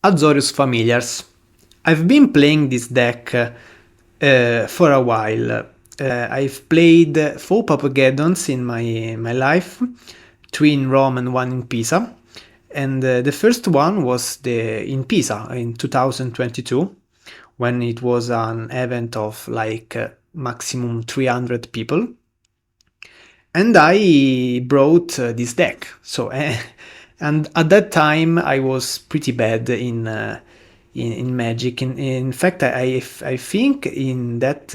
Azorius Familiars. I've been playing this deck for a while. I've played 4 Papageddons in my life, 3 in Rome and 1 in Pisa. And the first one was in Pisa in 2022, when it was an event of like maximum 300 people. And I brought this deck. So, and at that time I was pretty bad in Magic. In fact, I think in that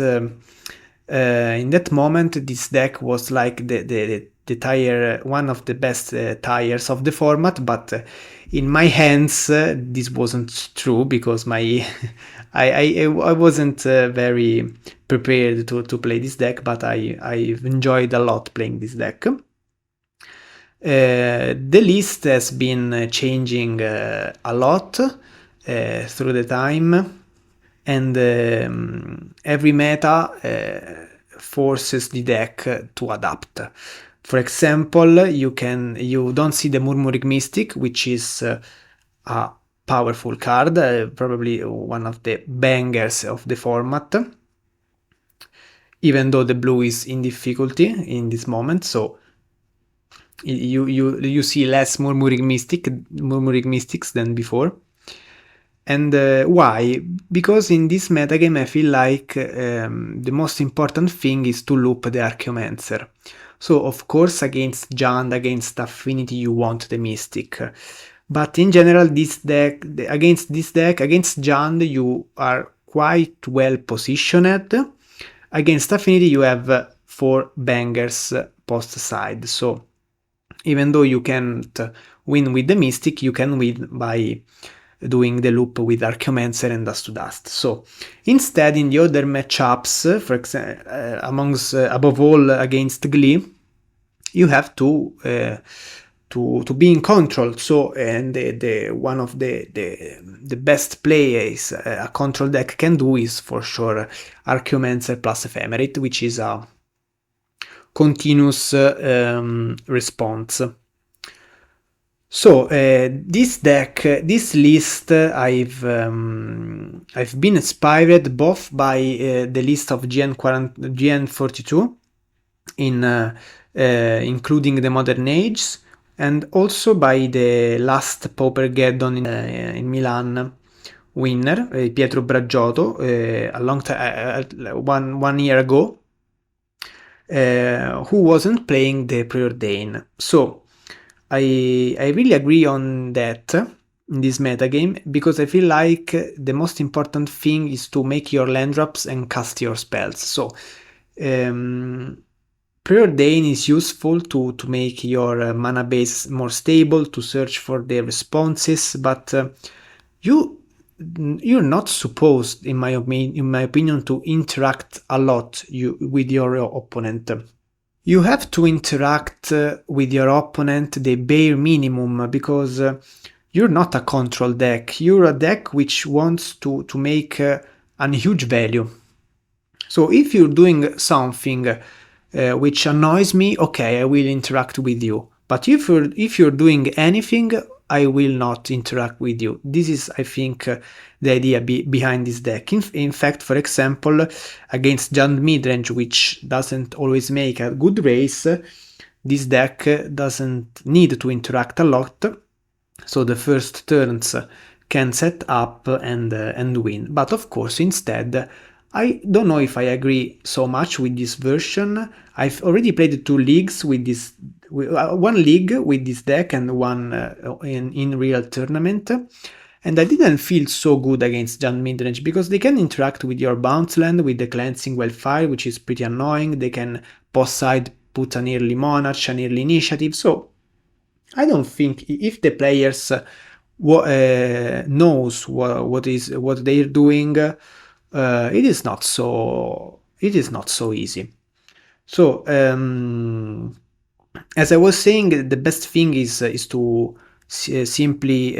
moment this deck was like the tire, one of the best tires of the format. But in my hands, this wasn't true because my I wasn't very prepared to play this deck, but I've enjoyed a lot playing this deck. The list has been changing a lot through the time, and every meta forces the deck to adapt. For example, you don't see the Murmuring Mystic, which is a powerful card, probably one of the bangers of the format, even though the blue is in difficulty in this moment. So you see less Murmuring Mystics than before. And why? Because in this metagame I feel like the most important thing is to loop the Archaeomancer. So of course against Jund, against Affinity you want the Mystic. But in general against Jund you are quite well positioned. Against Affinity you have 4 bangers post side. So even though you can't win with the Mystic, you can win by doing the loop with Archaeomancer and Dust to Dust. So instead, in the other matchups, for example, above all against Glee, you have to be in control. So, and one of the best plays a control deck can do is for sure Archaeomancer plus Ephemerate, which is a continuous response. So this list, I've been inspired both by the list of GN42 including the Modern Age, and also by the last Pauper Geddon in Milan winner, Pietro Braggiotto, a long time, one year ago, who wasn't playing the Preordain. So I really agree on that in this metagame, because I feel like the most important thing is to make your land drops and cast your spells. So Preordain is useful to make your mana base more stable, to search for the responses, but you're not supposed, in my opinion, to interact a lot with your opponent. You have to interact with your opponent the bare minimum, because you're not a control deck. You're a deck which wants to make a huge value. So if you're doing something which annoys me, okay, I will interact with you. But if you're doing anything, I will not interact with you. This is, I think, the idea behind this deck. In fact, for example, against Jund Midrange, which doesn't always make a good race, this deck doesn't need to interact a lot, so the first turns can set up and win. But of course, instead, I don't know if I agree so much with this version. I've already played 2 leagues with this, 1 league with this deck and 1 in real tournament, and I didn't feel so good against Jund Midrange, because they can interact with your bounce land with the Cleansing Wildfire, which is pretty annoying. They can post side put an early Monarch, an early Initiative. So I don't think, if the players knows what they're doing, it is not so easy. So as I was saying, the best thing is to simply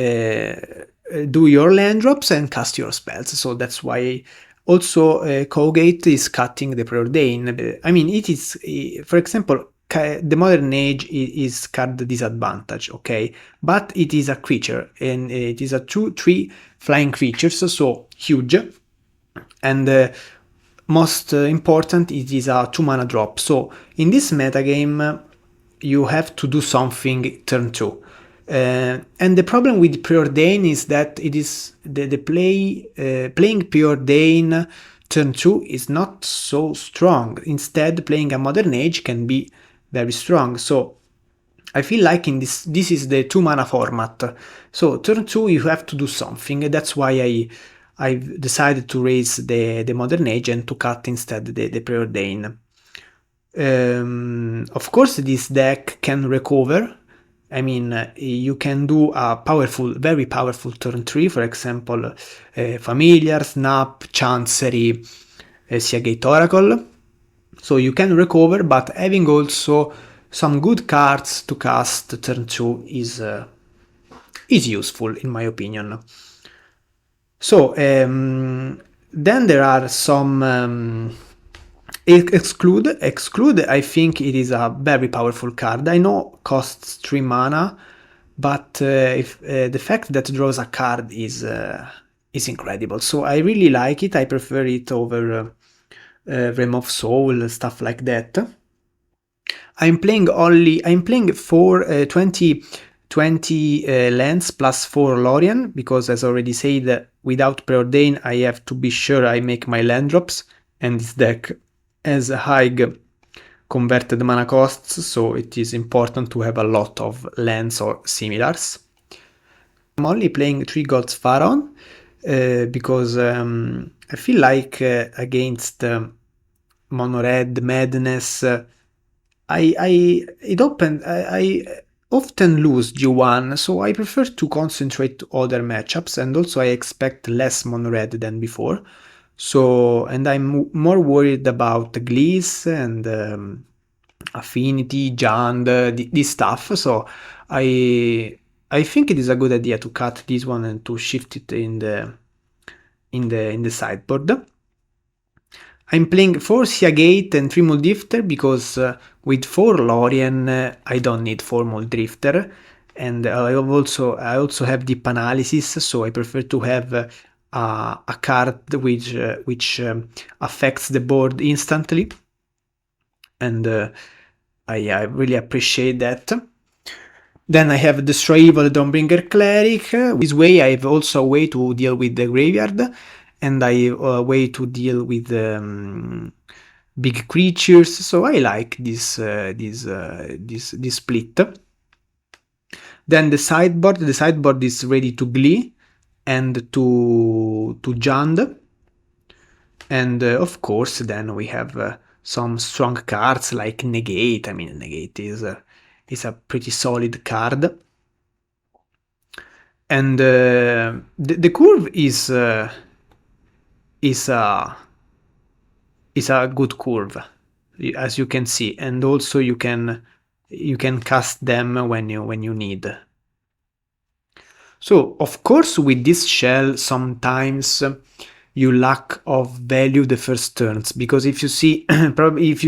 do your land drops and cast your spells. So that's why also Colgate is cutting the Preordain. I mean, it is, for example, the Modern Age is card disadvantage, okay? But it is a creature, and it is a 2/3 flying creatures, so huge. And most important, it is a 2 mana drop. So in this metagame, you have to do something turn 2. And the problem with Preordain is that it is playing Preordain turn 2 is not so strong. Instead, playing a Modern Age can be very strong. So I feel like in this is the 2 mana format. So turn 2 you have to do something. That's why I've decided to raise the Modern Age and to cut instead the Preordain. Of course, this deck can recover. I mean, you can do a very powerful turn 3, for example, Familiar, Snap, Chancery, Seagate Oracle. So you can recover, but having also some good cards to cast turn 2 is useful, in my opinion. So then there are some exclude. I think it is a very powerful card. I know costs 3 mana, but if the fact that it draws a card is incredible. So I really like it. I prefer it over Realm of Soul, stuff like that. I'm playing 20 lands plus 4 Lorien, because as already said, without Preordain I have to be sure I make my land drops, and this deck has high converted mana costs, so it is important to have a lot of lands or similars. I'm only playing 3 Gods Pharaoh because I feel like against Mono Red Madness I often lose G1, so I prefer to concentrate other matchups, and also I expect less Mono Red than before. So, and I'm more worried about Gliss and Affinity, Jund, this stuff. So I think it is a good idea to cut this one and to shift it in the sideboard. I'm playing 4 Seagate and 3 Mulldrifter because with 4 Lorien I don't need 4 Mulldrifter, and I also have deep analysis, so I prefer to have a card which affects the board instantly, and I really appreciate that. Then I have Destroy Evil Dawnbringer Cleric. This way I have also a way to deal with the graveyard, and I have a way to deal with big creatures. So I like this split. Then the sideboard is ready to Glee and to Jund. And of course then we have some strong cards like Negate. I mean, Negate is a pretty solid card. And the curve is a good curve, as you can see, and also you can cast them when you need. So of course with this shell sometimes you lack of value the first turns, because if you see if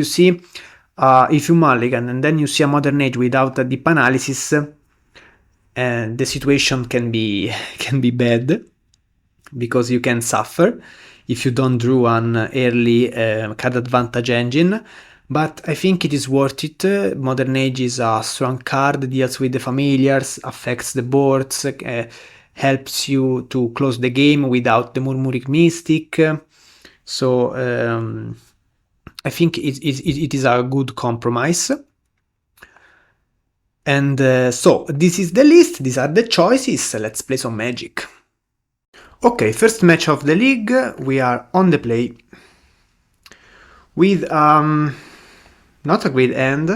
you mulligan and then you see a Modern Age without a deep analysis, the situation can be bad, because you can suffer if you don't draw an early card advantage engine. But I think it is worth it. Modern Age is a strong card, deals with the familiars, affects the boards, helps you to close the game without the Murmuring Mystic. So I think it is a good compromise. And so this is the list, these are the choices. Let's play some Magic. Okay, first match of the league, we are on the play with not a great end,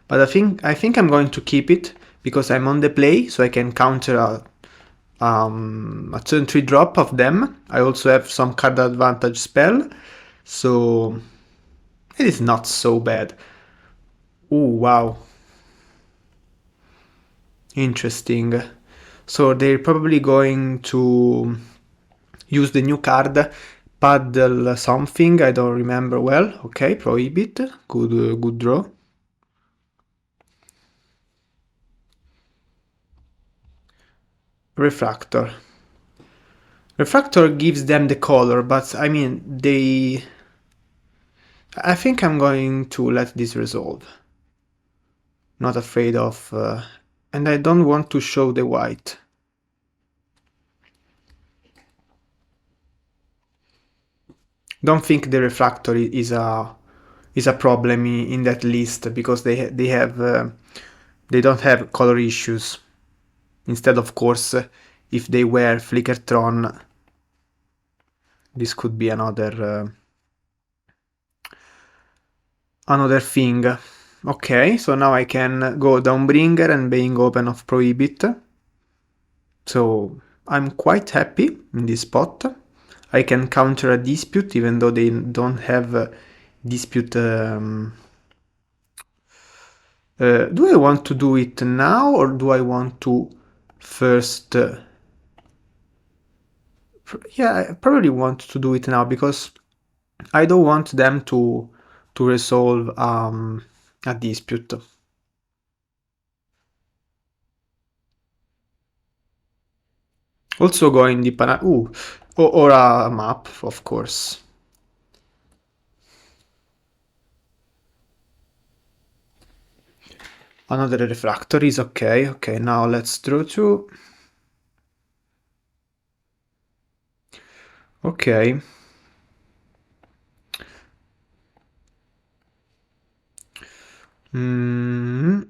but I think I'm going to keep it because I'm on the play, so I can counter a turn 3 drop of them. I also have some card advantage spell, so it is not so bad. Oh wow, interesting. So they're probably going to use the new card, Pactdoll something, I don't remember well. Okay, Prohibit, good draw. Refractor. Refractor gives them the color, but I mean, I think I'm going to let this resolve. Not afraid of... and I don't want to show the white. Don't think the refractor is a problem in that list, because they don't have color issues. Instead, of course, if they were Flickertron, this could be another thing. Okay, so now I can go Dawnbringer and being open of Prohibit. So I'm quite happy in this spot. I can counter a dispute, even though they don't have dispute. Do I want to do it now, or do I want to first... yeah, I probably want to do it now, because I don't want them to resolve a dispute. Also going deep, or a map, of course. Another refractor is okay. Okay, now let's draw two. Okay. I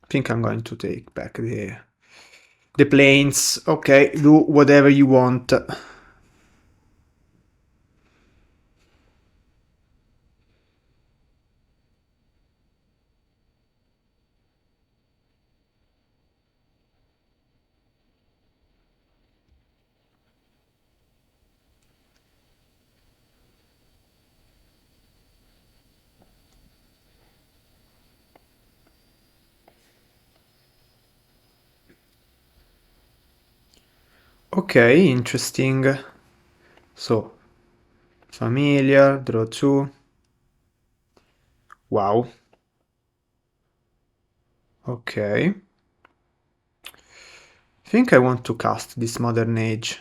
think I'm going to take back the planes. Okay, do whatever you want. Okay, interesting. So, familiar, draw two. Wow. Okay. I think I want to cast this Modern Age.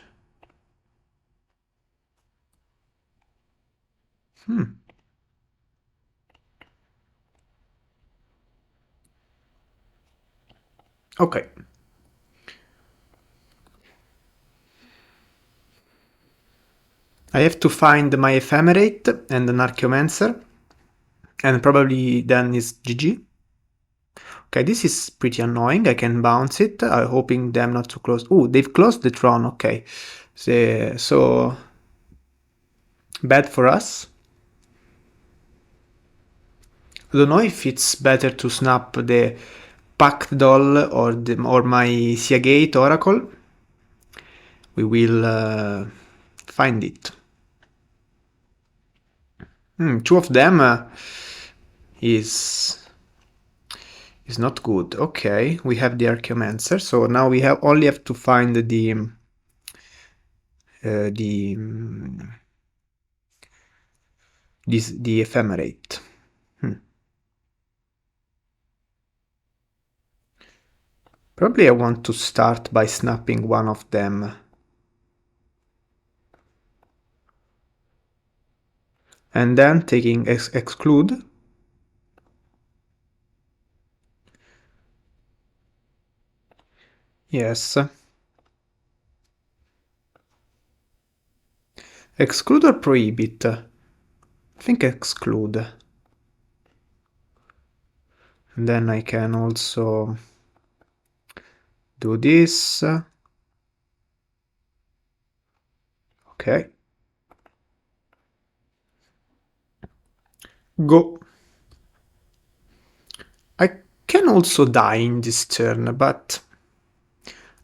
Okay. I have to find my Ephemerate and an Archaeomancer, and probably then is GG. Okay, this is pretty annoying. I can bounce it, hoping them not to close. Oh, they've closed the Tron. Okay, so bad for us. I don't know if it's better to snap the Pactdoll or my Seagate Oracle. We will find it. Two of them is not good. Okay, we have the Archaeomancer, so now we only have to find the Ephemerate. Probably I want to start by snapping one of them. And then taking exclude. Yes. Exclude or prohibit? I think exclude. And then I can also do this. Okay. Go. I can also die in this turn, but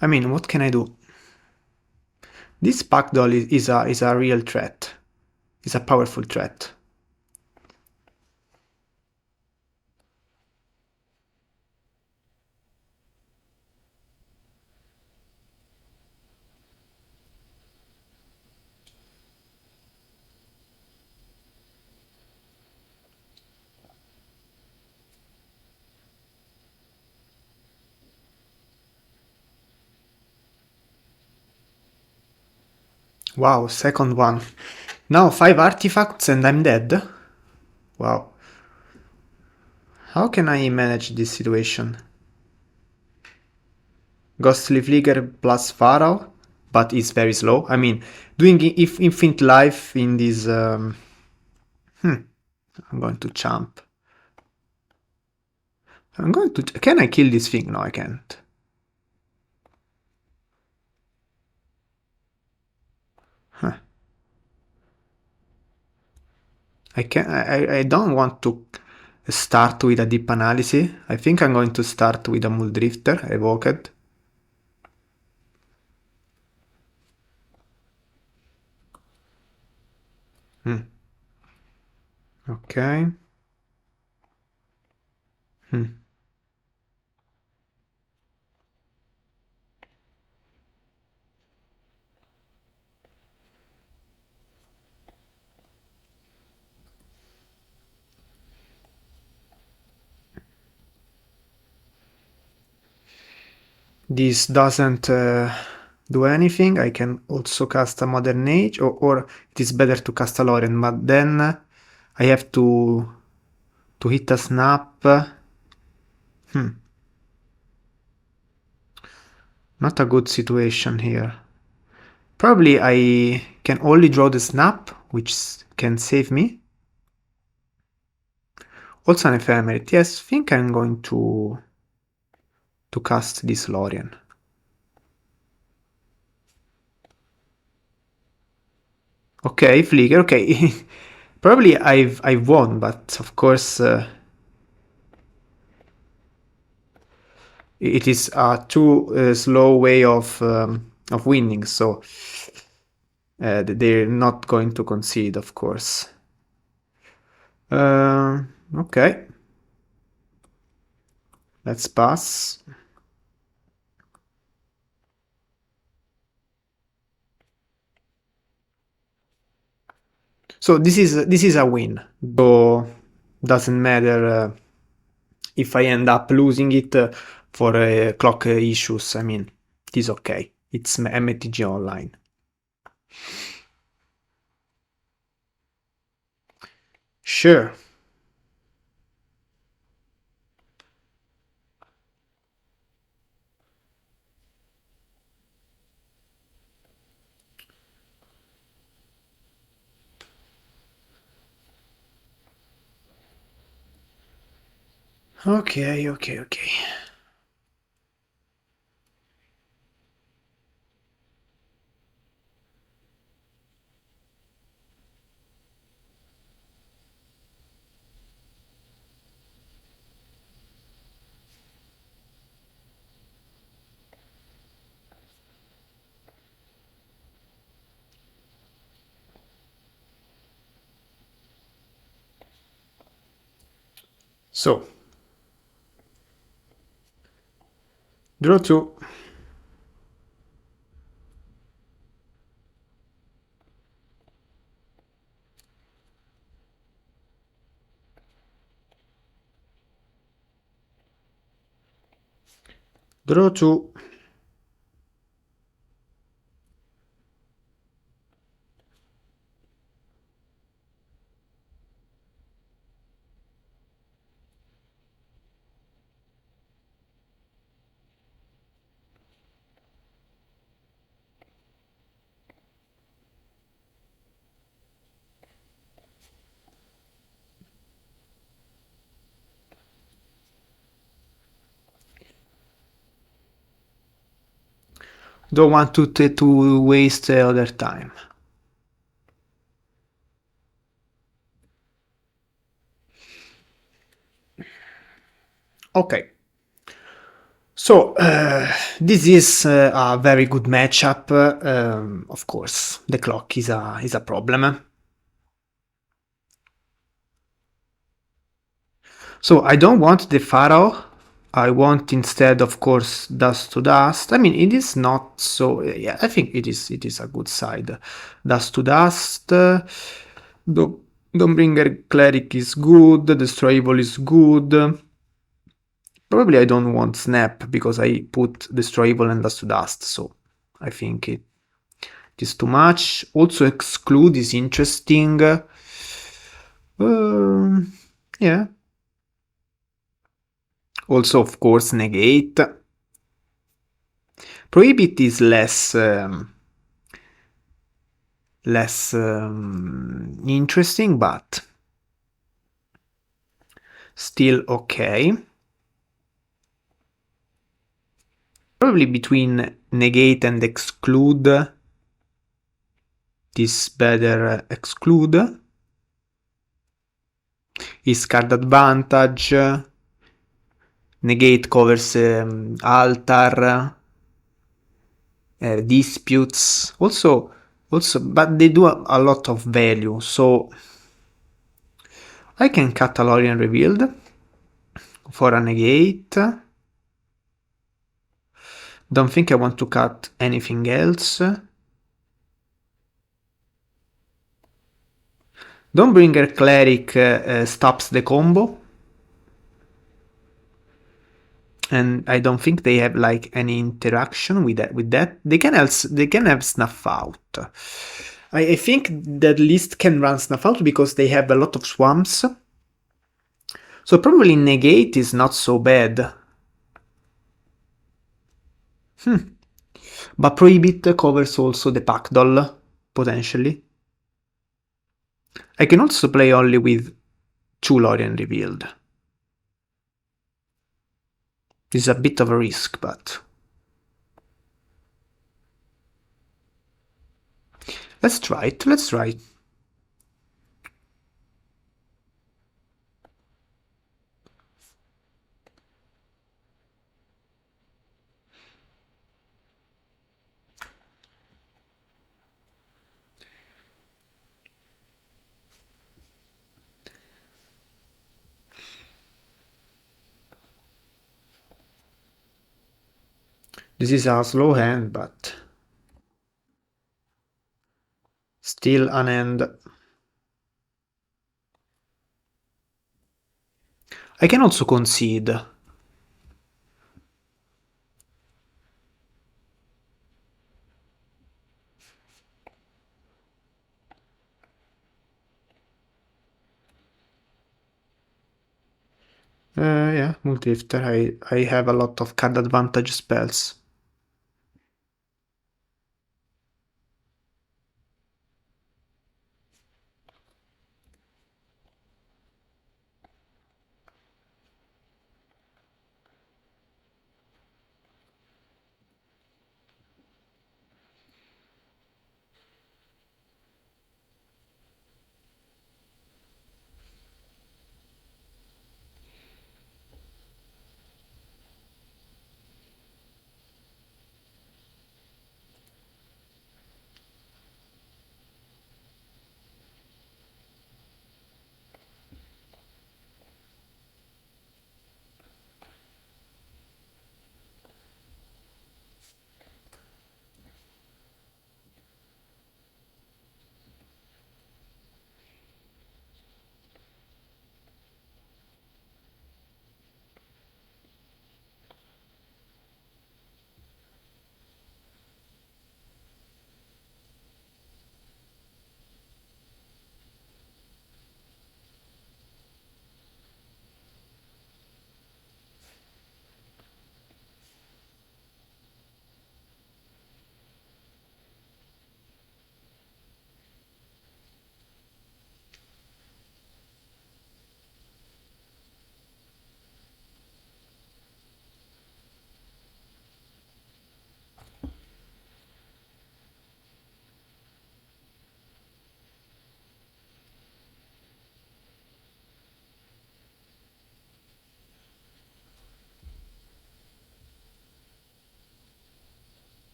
I mean, what can I do? This Pactdoll is a real threat. It's a powerful threat. Wow, second one. Now 5 artifacts and I'm dead? Wow. How can I manage this situation? Ghostly Flicker plus Pharaoh, but it's very slow. I mean, doing if infinite life in this... I'm going to jump. I'm going to... Can I kill this thing? No, I can't. Huh. I don't want to start with a deep analysis. I think I'm going to start with a Mulldrifter, evoked. Okay. This doesn't do anything. I can also cast a Modern Age, or it is better to cast a Lorien, but then I have to hit a snap. Not a good situation here. Probably I can only draw the snap, which can save me. Also an ephemerate. Yes, I think I'm going to cast this Lorien. Okay, Flicker, okay. Probably I've won, but of course it is a too slow way of winning, so they're not going to concede, of course. Okay. Let's pass. So this is a win, though doesn't matter if I end up losing it for clock issues. I mean, it is okay. It's MTG Online. Sure. Okay. So, draw 2. Draw 2. Don't want to waste other time. Okay. So, this is a very good matchup. Of course, the clock is a problem. So I don't want the Pharaoh. I want instead, of course, Dust to Dust. I mean, it is not so... Yeah, I think it is a good side. Dust to Dust. Dawnbringer Cleric is good. Destroy Evil is good. Probably I don't want Snap because I put Destroy Evil and Dust to Dust. So I think It is too much. Also exclude is interesting. Yeah. Also, of course, negate. Prohibit is less interesting, but still okay. Probably between negate and exclude. This better exclude. Is card advantage. Negate covers altar. Disputes. Also, but they do a lot of value, so I can cut a Lorien revealed for a negate. Don't think I want to cut anything else. Dawnbringer Cleric stops the combo. And I don't think they have like any interaction with that. They can have snuff out. I think that list can run snuff out because they have a lot of swamps. So probably negate is not so bad. But Prohibit covers also the Pactdoll, potentially. I can also play only with 2 Lorien revealed. This is a bit of a risk, but let's try it. This is a slow hand, but still an end. I can also concede. Yeah, Mulldrifter. I have a lot of card advantage spells.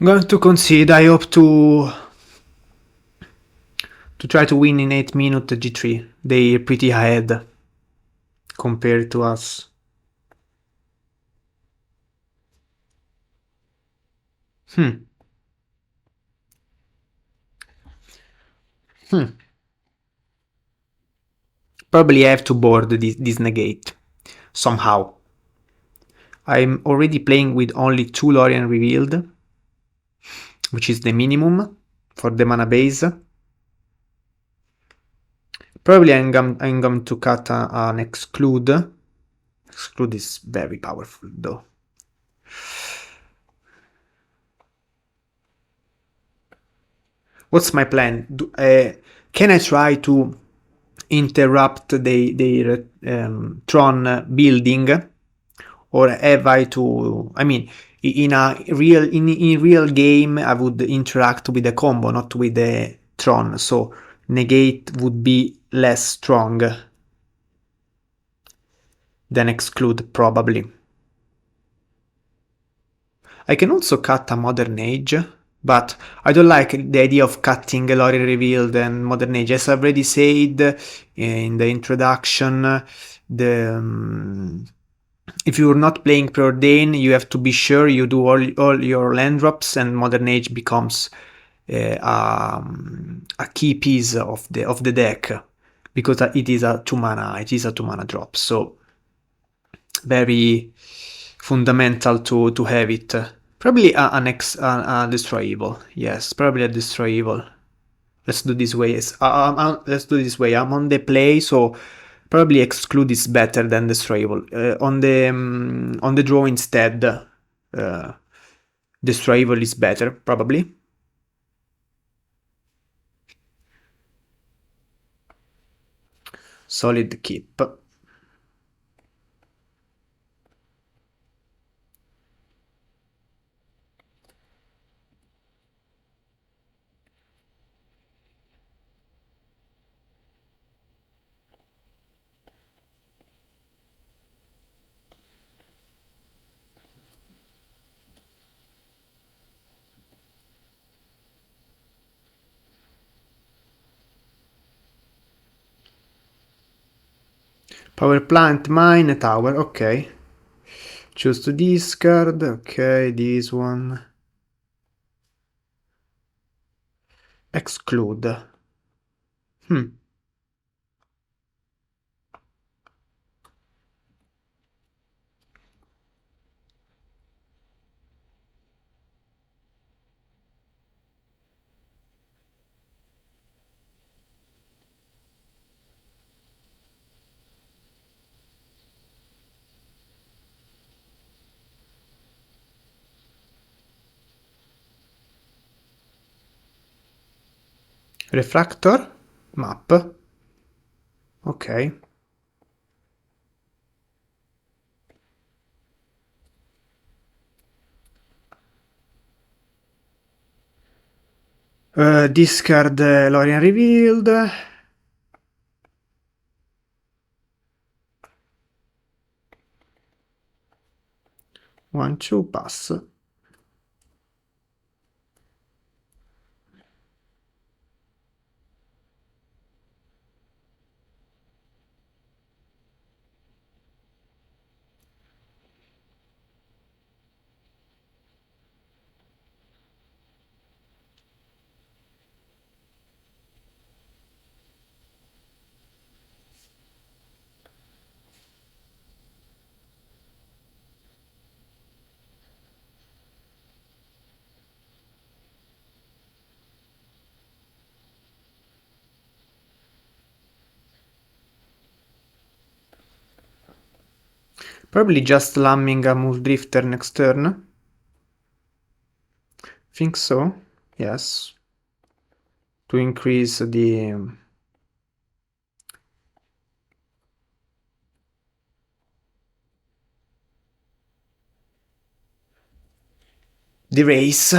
I'm going to concede. I hope to try to win in 8 minutes G3. They're pretty ahead compared to us. Probably I have to board this negate somehow. I'm already playing with only 2 Lorien revealed, which is the minimum for the mana base. Probably I'm going to cut an exclude. Exclude is very powerful though. What's my plan? Can I try to interrupt the Tron building, or have I to? I mean, in real game, I would interact with the combo, not with the Tron. So negate would be less strong than exclude, probably. I can also cut a Modern Age, but I don't like the idea of cutting Lorien Revealed and Modern Age. As I've already said in the introduction, if you're not playing Preordain, you have to be sure you do all your land drops, and Modern Age becomes a key piece of the deck, because it is a 2-mana drop. So very fundamental to have it. Probably a destroy evil. Yes, probably a destroy evil. Let's do this way. Let's do this way. I'm on the play, so probably exclude is better than destroy evil. On the draw instead, destroy evil is better, probably. Solid keep. Power plant, mine, tower, okay. Choose to discard, okay, this one. Exclude. Refractor, map, ok. Discard Lorien Revealed. 1-2 pass. Probably just slamming a Mulldrifter next turn. Think so, yes. To increase the race.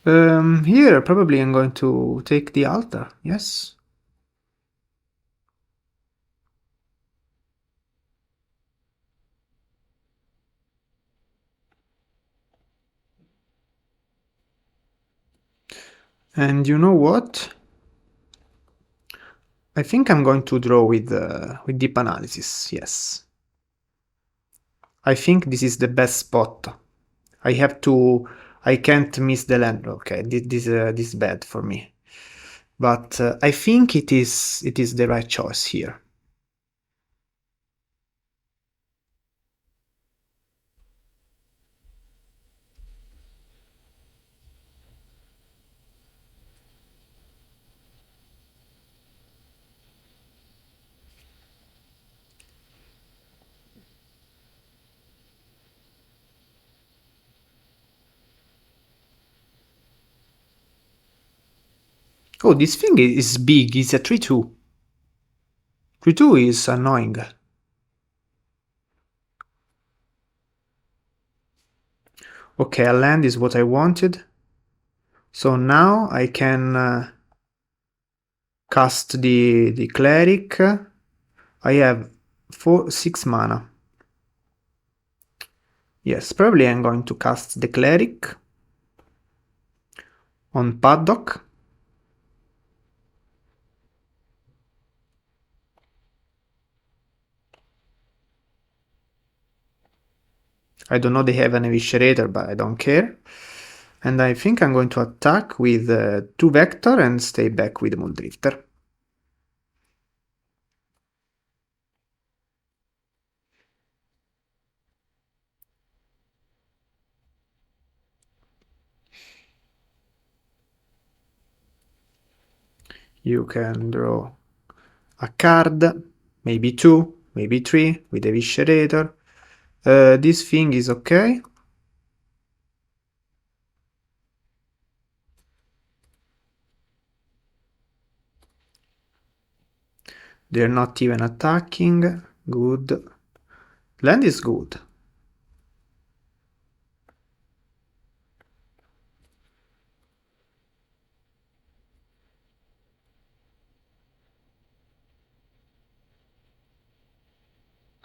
Here probably I'm going to take the altar, yes. And you know what? I think I'm going to draw with deep analysis, yes. I think this is the best spot. I have to... I can't miss the land. Okay, this is bad for me. But I think it is the right choice here. Oh, this thing is big. It's a 3-2. 3-2 is annoying. Okay, a land is what I wanted. So now I can cast the cleric. I have 6 mana. Yes, probably I'm going to cast the cleric on Paddock. I don't know they have an eviscerator, but I don't care. And I think I'm going to attack with 2 vector and stay back with Mulldrifter. You can draw a card, maybe 2, maybe 3 with eviscerator. This thing is okay. They're not even attacking. Good. Land is good.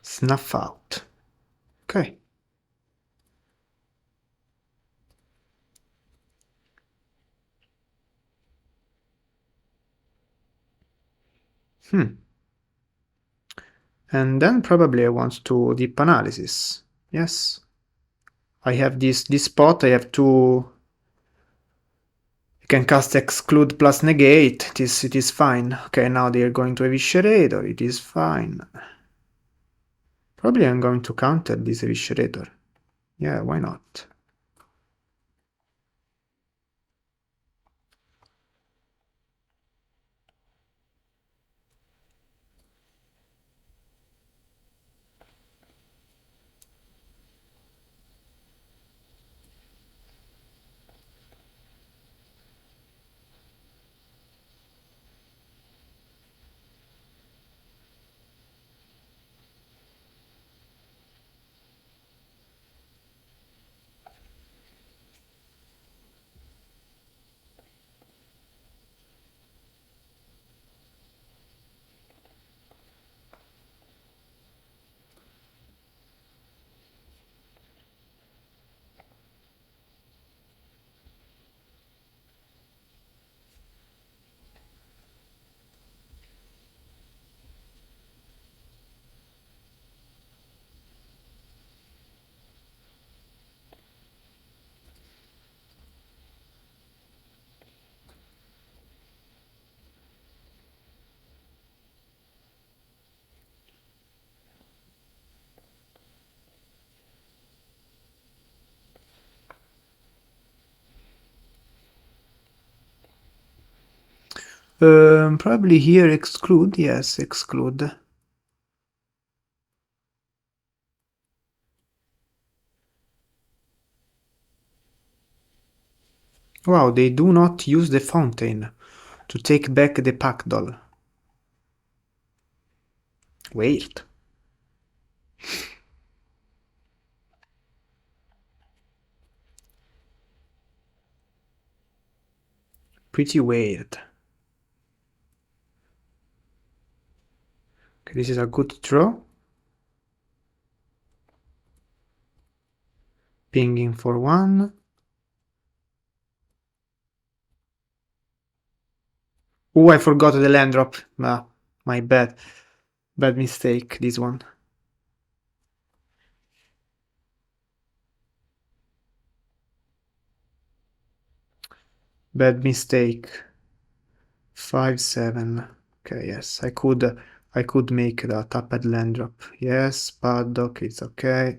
Snuff out. Okay. And then probably I want to deep analysis. Yes. I have this spot, I have to... You can cast exclude plus negate, it is fine. Okay, now they are going to eviscerator, it is fine. Probably I'm going to counter this eviscerator. Yeah, why not? Probably here exclude, yes, exclude. Wow, they do not use the fountain to take back the Pactdoll. Wait. pretty weird. Okay, this is a good draw. Pinging for 1. Oh, I forgot the land drop. Ah, my bad. Bad mistake, this one. Bad mistake. 5-7. Okay, yes, I could make the tapped land drop. Yes, paddock, it's okay.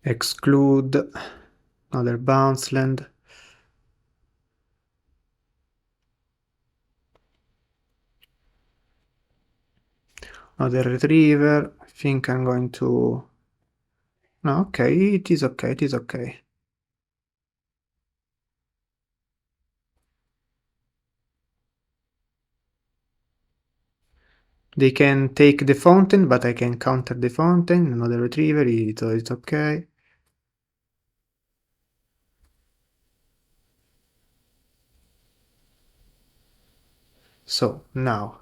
Exclude. Another bounce land. Another retriever. I think I'm going to... No, okay, it is okay, it is okay. They can take the fountain, but I can counter the fountain. Another retriever, it's okay. So, now.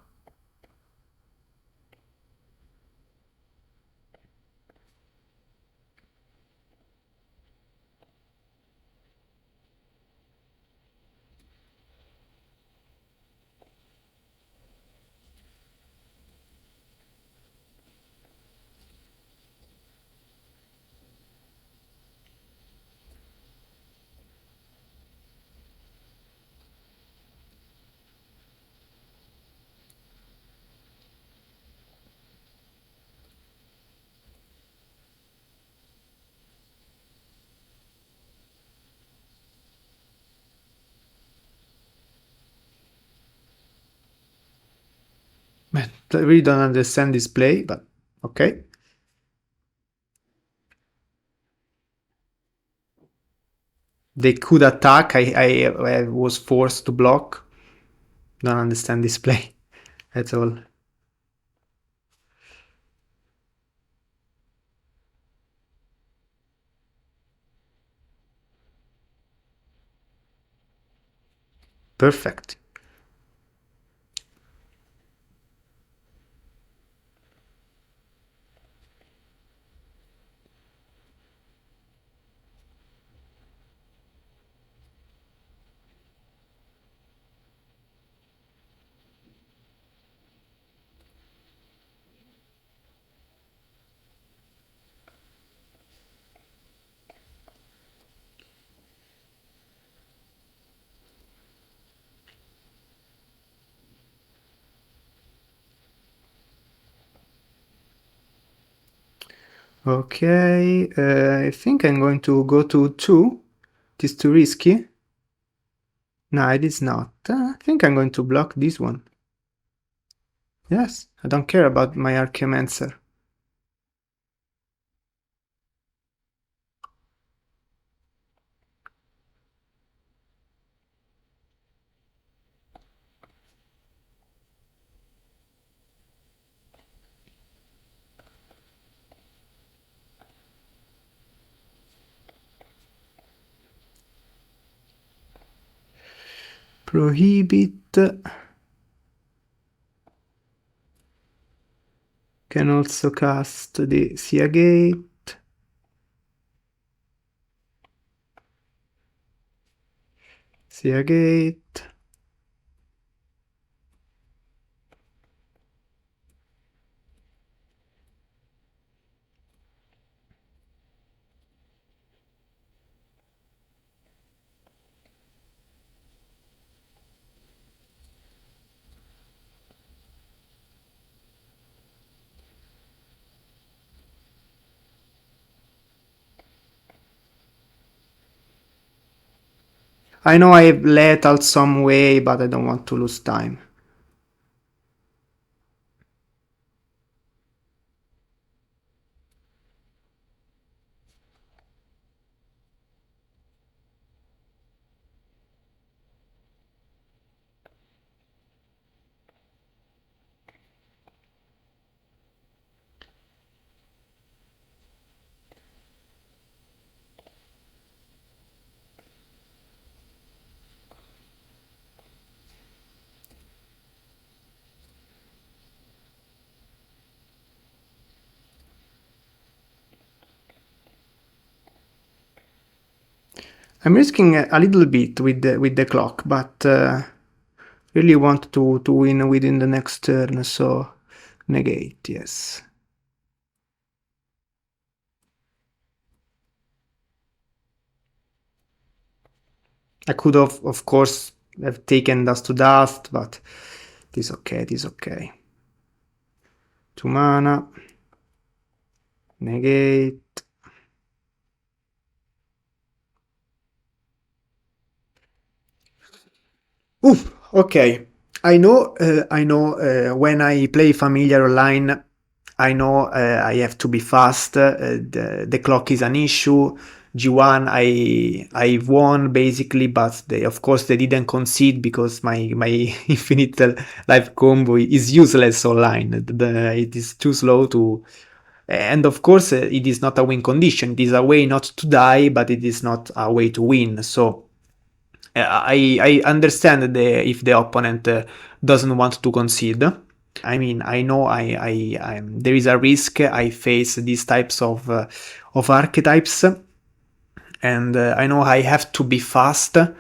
Man, I really don't understand this play, but okay. They could attack, I was forced to block. Don't understand this play at all. Perfect. Okay, I think I'm going to go to 2. It is too risky. No, it is not. I think I'm going to block this one. Yes, I don't care about my Archaeomancer. Prohibit. Can also cast the Seagate. Seagate. I know I lethal some way, but I don't want to lose time. I'm risking a little bit with the clock, but really want to win within the next turn, so negate, yes. I could have, of course, have taken Dust to Dust, but it is okay, it is okay. 2 mana. Negate. Oof, okay. I know when I play Familiar Online, I know I have to be fast. The clock is an issue. G1 I won basically, but of course they didn't concede because my infinite life combo is useless online. It is too slow to, and of course it is not a win condition. It is a way not to die, but it is not a way to win. So I understand if the opponent doesn't want to concede. I mean, I know there is a risk. I face these types of archetypes, and I know I have to be faster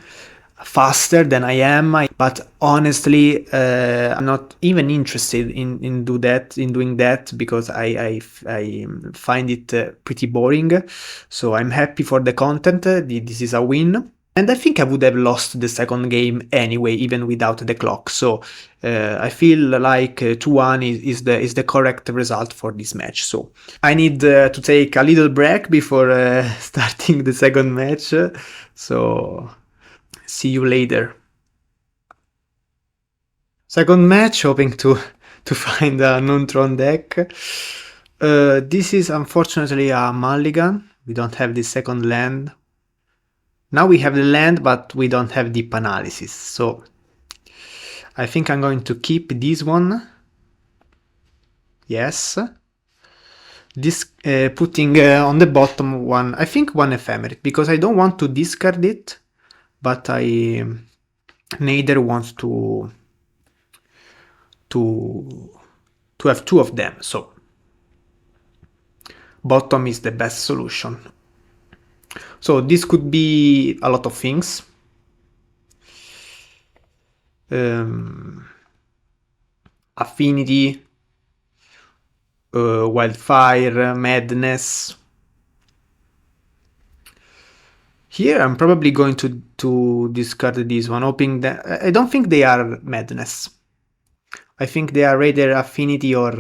than I am. But honestly, I'm not even interested in doing that because I find it pretty boring. So I'm happy for the content. This is a win. And I think I would have lost the second game anyway, even without the clock. So I feel like 2-1 is the correct result for this match. So I need to take a little break before starting the second match. So see you later. Second match, hoping to find a non-Tron deck. This is unfortunately a mulligan. We don't have the second land. Now we have the land, but we don't have deep analysis, so I think I'm going to keep this one. Yes. This putting on the bottom one, I think one ephemerate, because I don't want to discard it, but I neither want to have two of them, so bottom is the best solution. So this could be a lot of things. Affinity, Wildfire, Madness. Here I'm probably going to discard this one, hoping that I don't think they are Madness. I think they are rather Affinity or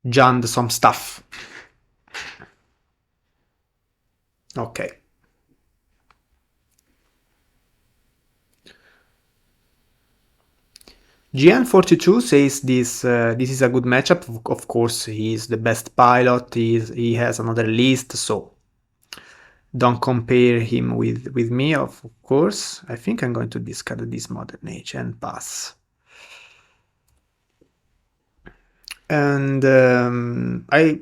Jund some stuff. Okay. GN42 says this is a good matchup. Of course, he is the best pilot. He has another list, so don't compare him with me. Of course, I think I'm going to discard this Modern Age and pass. And I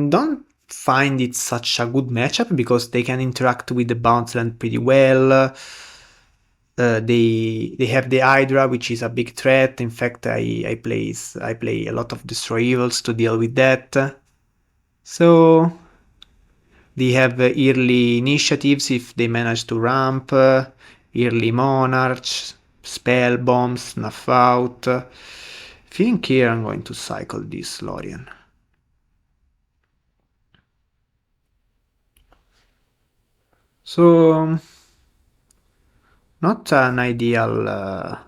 don't find it such a good matchup because they can interact with the bounce land pretty well. They have the Hydra, which is a big threat. In fact, I play a lot of Destroy Evils to deal with that. So they have early initiatives if they manage to ramp, early Monarch, Spell Bombs, Snuff Out. I think here I'm going to cycle this Lorien. So not an ideal.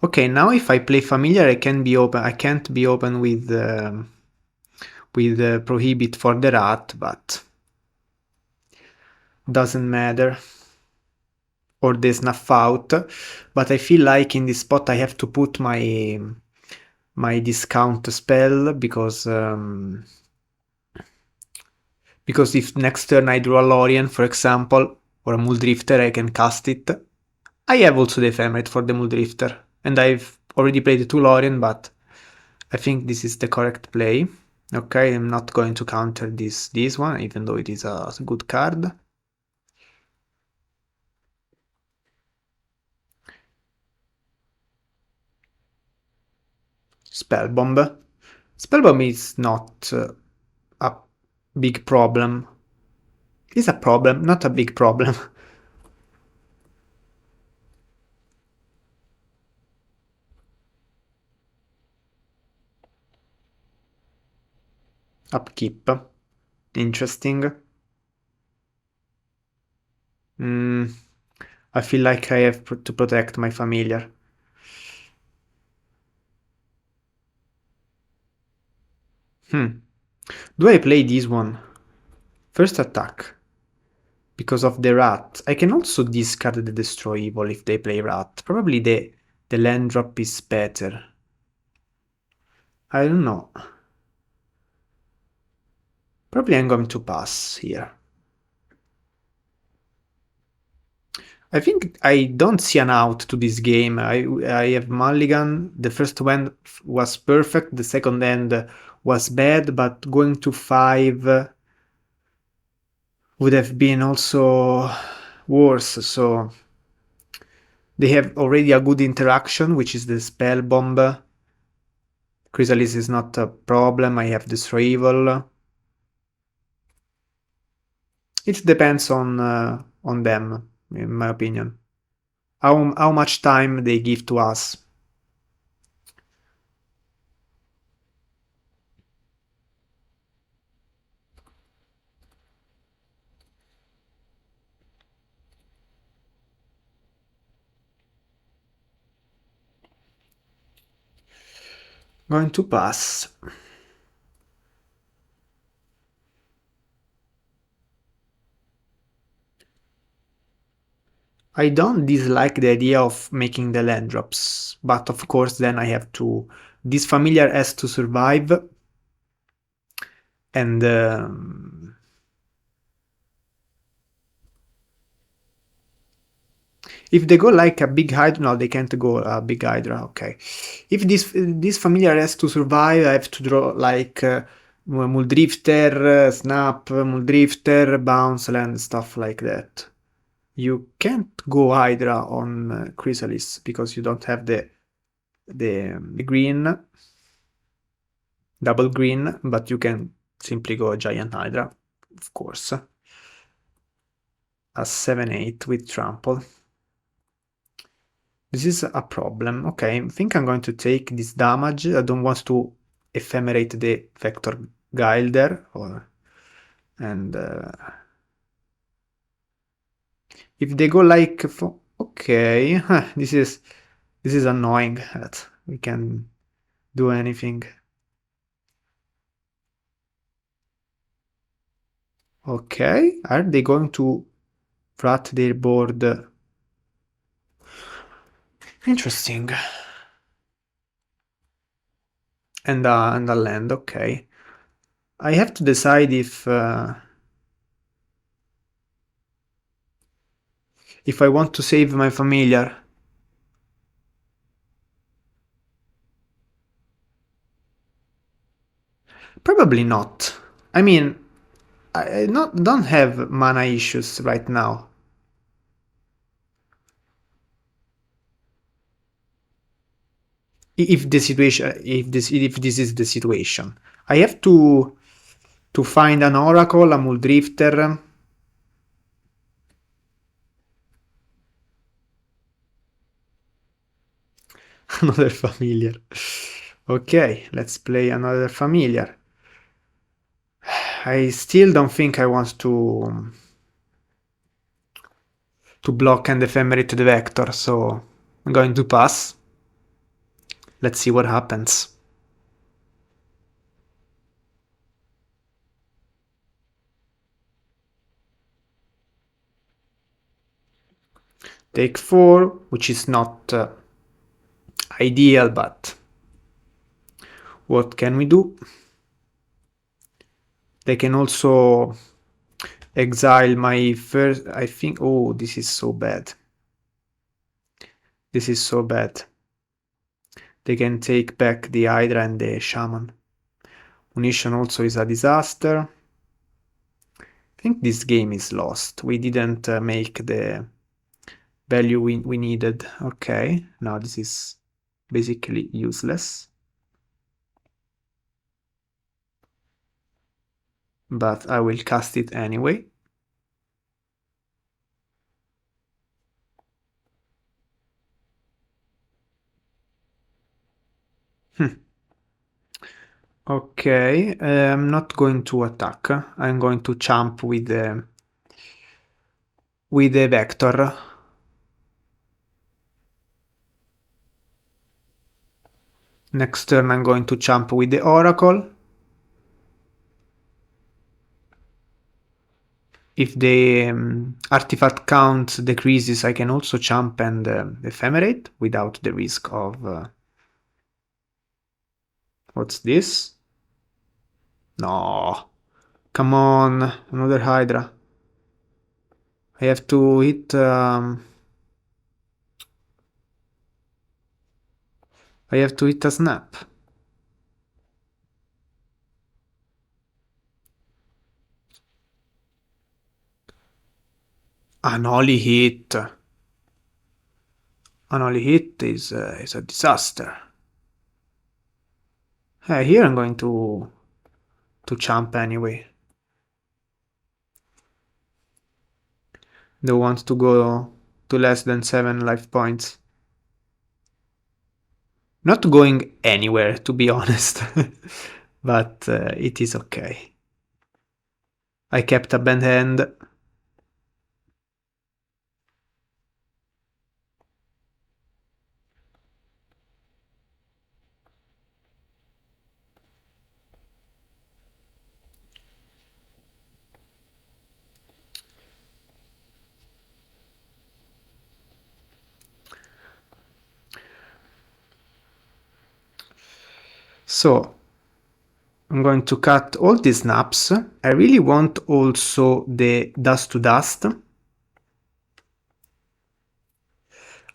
Okay, now if I play Familiar, I can't be open with Prohibit for the Rat, but doesn't matter. Or the Snuff Out, but I feel like in this spot I have to put my discount spell because if next turn I draw a Lorien, for example, or a Mulldrifter, I can cast it. I have also the Ephemerate for the Mulldrifter, and I've already played 2 Lorien, but I think this is the correct play. Okay, I'm not going to counter this one, even though it is a good card. Spellbomb. Spellbomb is not a big problem. It's a problem, not a big problem. Upkeep. Interesting. I feel like I have to protect my familiar. Do I play this one? First attack. Because of the rat. I can also discard the destroy evil if they play rat. Probably the land drop is better. I don't know. Probably I'm going to pass here. I think I don't see an out to this game. I have mulligan. The first hand was perfect. The second hand was bad, but going to 5 would have been also worse. So they have already a good interaction, which is the spell bomb. Chrysalis is not a problem. I have Destroy Evil. It depends on them, in my opinion. How much time they give to us. Going to pass. I don't dislike the idea of making the land drops, but of course then I have to... This familiar has to survive, and if they go like a big hydra, no, they can't go a big hydra, okay. If this familiar has to survive, I have to draw like Mulldrifter, Snap, Mulldrifter, Bounce Land, stuff like that. You can't go hydra on Chrysalis because you don't have the green, double green, but you can simply go giant hydra, of course. A 7/8 with trample. This is a problem. Okay, I think I'm going to take this damage. I don't want to ephemerate the vector guile there, and if they go like okay, this is annoying that we can do anything. Okay, are they going to flat their board? Interesting. And a land, okay. I have to decide if I want to save my familiar. Probably not. I mean, I don't have mana issues right now. If this is the situation, I have to find an oracle, a Mulldrifter. Another familiar. Okay, let's play another familiar. I still don't think I want to block and ephemerate the vector, so I'm going to pass. Let's see what happens. Take 4, which is not ideal, but what can we do? They can also exile my first... I think... Oh, this is so bad. This is so bad. They can take back the Hydra and the Shaman. Munition also is a disaster. I think this game is lost. We didn't make the value we needed. Okay, now this is basically useless. But I will cast it anyway. Okay, I'm not going to attack. I'm going to jump with the vector. Next turn I'm going to jump with the oracle. If the artifact count decreases, I can also jump and ephemerate without the risk of... What's this? No. Come on, another Hydra. I have to hit... I have to hit a snap. An holy hit. An holy hit is a disaster. Here I'm going to jump anyway. Don't want to go to less than 7 life points. Not going anywhere, to be honest, but it is okay. I kept a band hand. So I'm going to cut all these snaps. I really want also the dust to dust.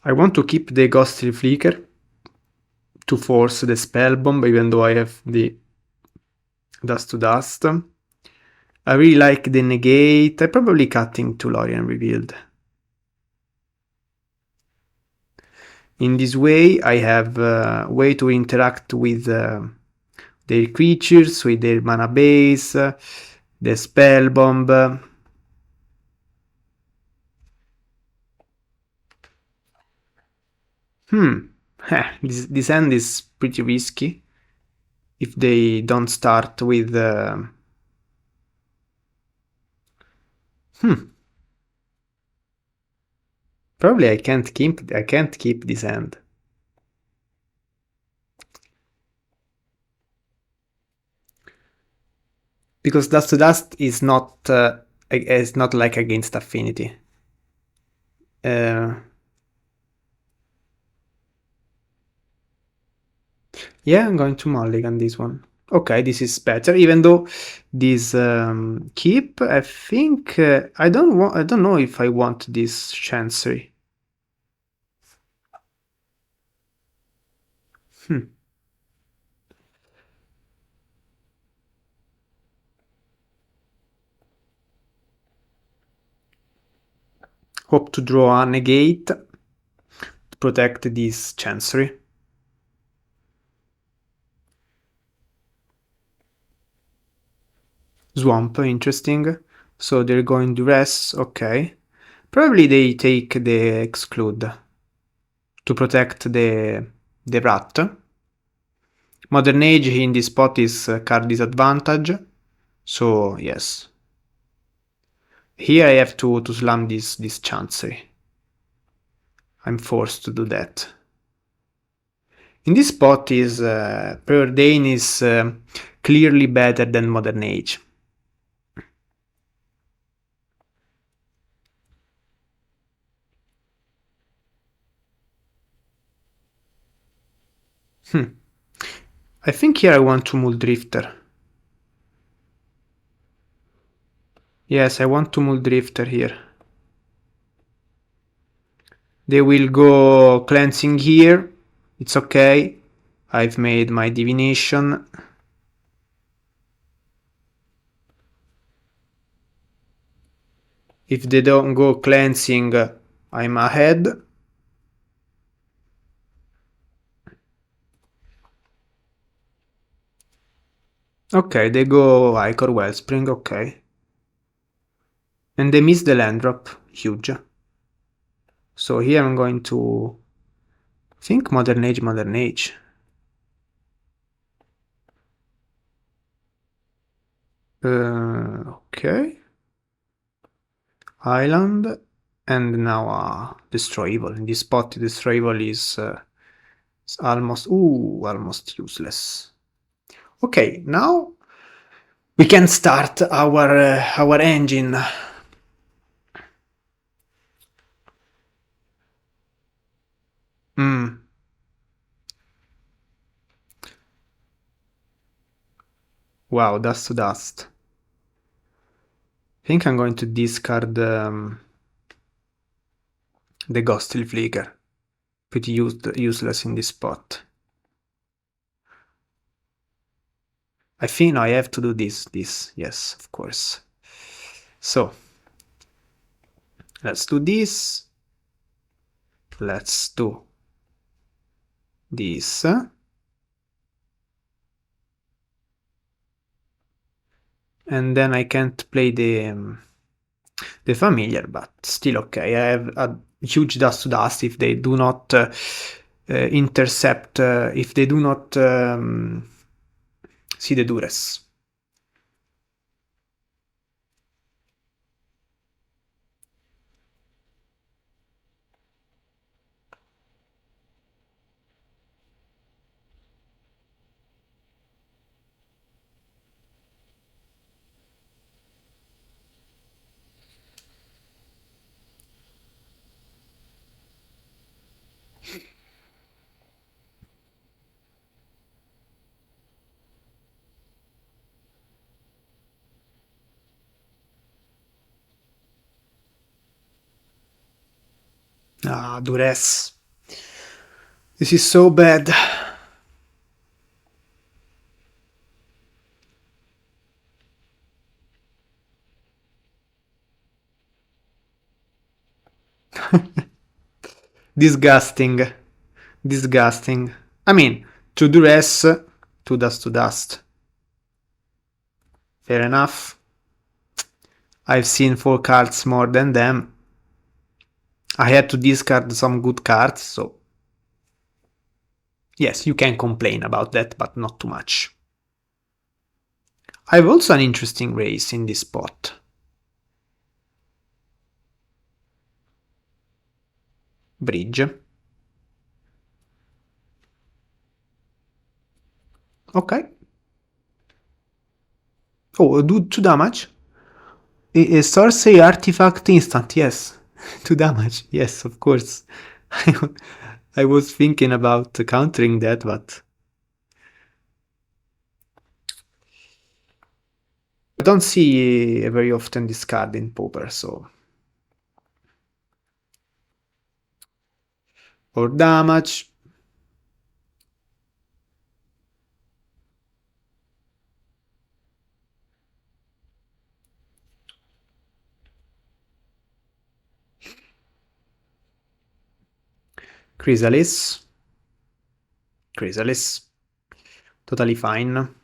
I want to keep the ghostly flicker to force the spell bomb, even though I have the dust to dust. I really like the negate. I'm probably cutting to Lorien revealed. In this way, I have a way to interact with their creatures, with their mana base, the spell bomb. This end is pretty risky if they don't start with... Probably I can't keep this end. Because dust to dust is not like against affinity. Yeah, I'm going to mulligan this one. Okay, this is better, even though this keep, I think I don't know if I want this chancery. Hope to draw a negate to protect this chancery. Swamp, interesting. So they're going duress, okay. Probably they take the exclude to protect the rat. Modern Age in this spot is card disadvantage, so yes. Here I have to slam this chancery. I'm forced to do that. In this spot is Preordain is clearly better than Modern Age. I think here I want to Mulldrifter. Yes, I want to Mulldrifter here. They will go cleansing here. It's okay. I've made my divination. If they don't go cleansing, I'm ahead. Okay, they go Ichor Wellspring, okay. And they miss the land drop, huge. So here I'm going to think Modern Age. Okay. Island, and now destroy evil. In this spot, destroy evil is almost useless. Okay, now we can start our engine. Wow, dust to dust. I think I'm going to discard the Ghostly Flicker. Pretty useless in this spot. I think I have to do this, yes, of course. So, let's do this. Let's do this. And then I can't play the familiar, but still okay. I have a huge dust to dust if they do not intercept, if they do not see the duress. Ah, duress. This is so bad. Disgusting. Disgusting. I mean, 2 duress, 2 dust to dust. Fair enough. I've seen 4 cards more than them. I had to discard some good cards, so yes, you can complain about that, but not too much. I have also an interesting race in this spot. Bridge. Okay. Oh, do 2 damage. A sorcery artifact instant, yes. 2 damage, yes, of course. I was thinking about countering that, but I don't see very often this card in Pauper, so... For damage... Chrysalis. Chrysalis. Totally fine.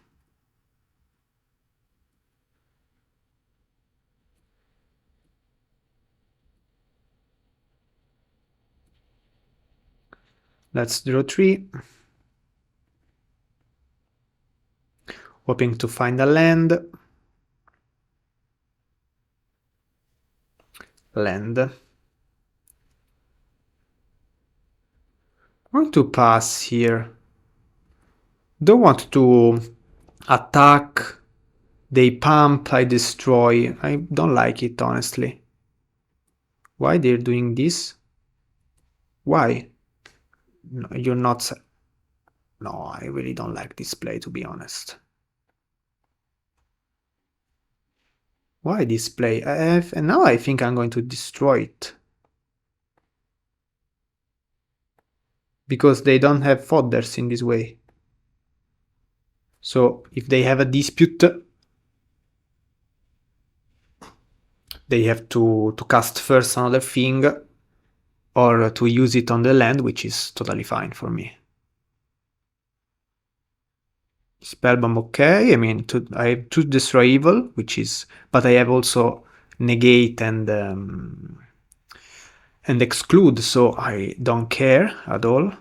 Let's draw 3. Hoping to find a land. Land. I'm going to pass here. Don't want to attack. They pump, I destroy. I don't like it, honestly. Why they're doing this? Why? No, you're not... No, I really don't like this play, to be honest. Why this play? And now I think I'm going to destroy it. Because they don't have fodders in this way. So if they have a dispute, they have to cast first another thing, or to use it on the land, which is totally fine for me. Spellbomb, okay. I mean, I have to destroy evil, which is, but I have also negate and exclude, so I don't care at all.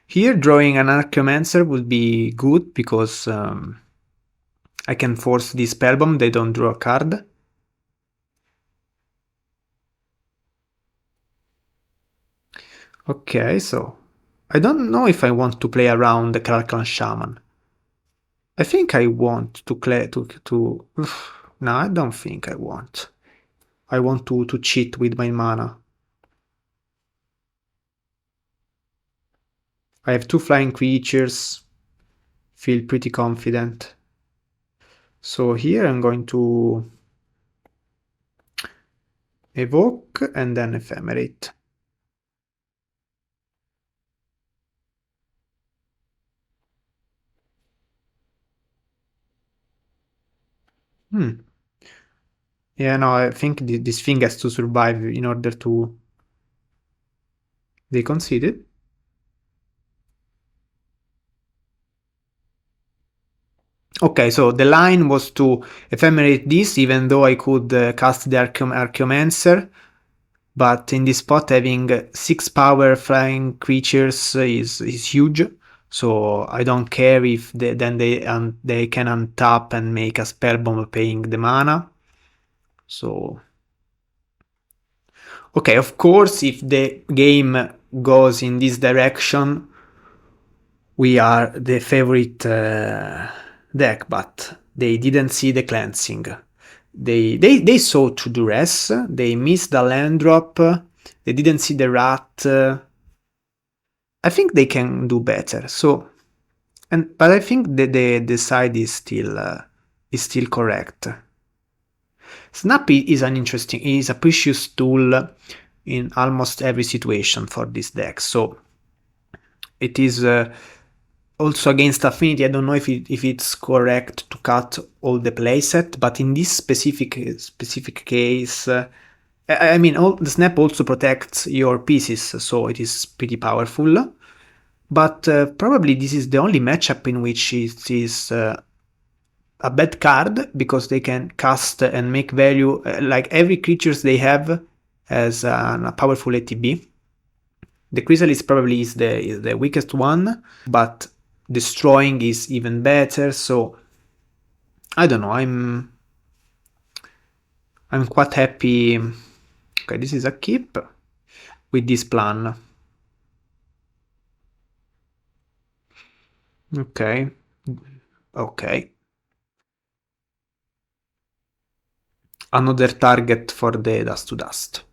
Here, drawing an Archaeomancer would be good because I can force this spellbomb, they don't draw a card. Okay, so I don't know if I want to play around the Kralkan Shaman. I think I want to play to no, I don't think I want. I want to cheat with my mana. I have 2 flying creatures. Feel pretty confident. So here I'm going to evoke and then ephemerate. Yeah, no, I think this thing has to survive in order to... They conceded? Okay, so the line was to ephemerate this, even though I could cast the Archaeomancer, but in this spot having 6 power flying creatures is huge, so I don't care if they can untap and make a spellbomb paying the mana. So okay, of course, if the game goes in this direction, we are the favorite deck, but they didn't see the cleansing. They saw to duress, they missed the land drop, they didn't see the rat. I think they can do better. So, but I think the side is still correct. Snappy is a precious tool in almost every situation for this deck. So it is also against affinity. I don't know if it's correct to cut all the playset, but in this specific case, I mean, the snap also protects your pieces, so it is pretty powerful. But probably this is the only matchup in which it is a bad card, because they can cast and make value. Like every creatures they have has a powerful ATB. The Chrysalis probably is the weakest one, but destroying is even better. So I don't know. I'm quite happy. Okay, this is a keep with this plan. Okay. Another target for the Dust to Dust.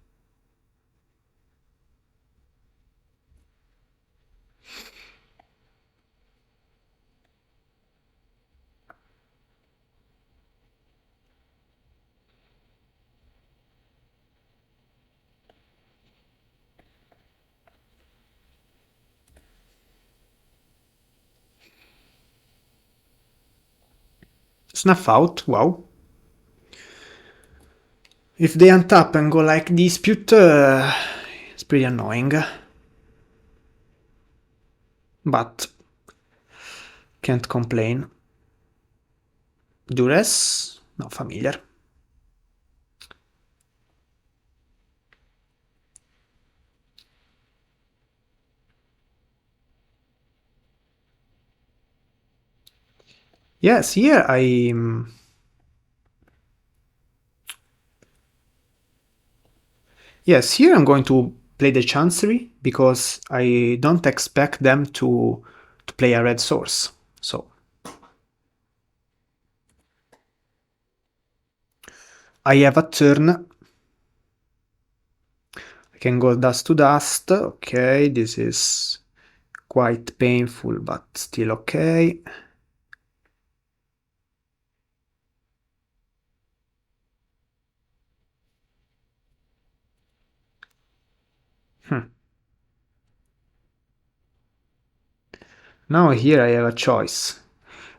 Snuff out, wow. If they untap and go like Dispute, it's pretty annoying. But can't complain. Duress? No, familiar. Yes, here Yes, here I'm going to play the Chancery, because I don't expect them to play a red source. So I have a turn. I can go Dust to Dust. Okay, this is quite painful, but still okay. Now here I have a choice.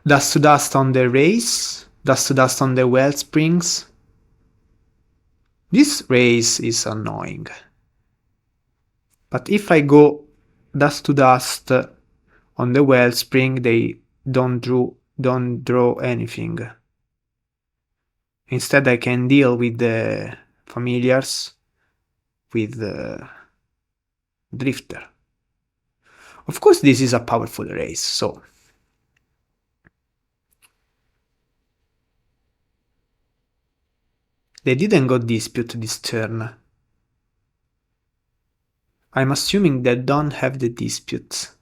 Dust to Dust on the Race, Dust to Dust on the Wellsprings. This Race is annoying. But if I go Dust to Dust on the Wellspring, they don't draw anything. Instead I can deal with the Familiars with the Drifter. Of course this is a powerful race, so They didn't go dispute this turn. I'm assuming they don't have the disputes.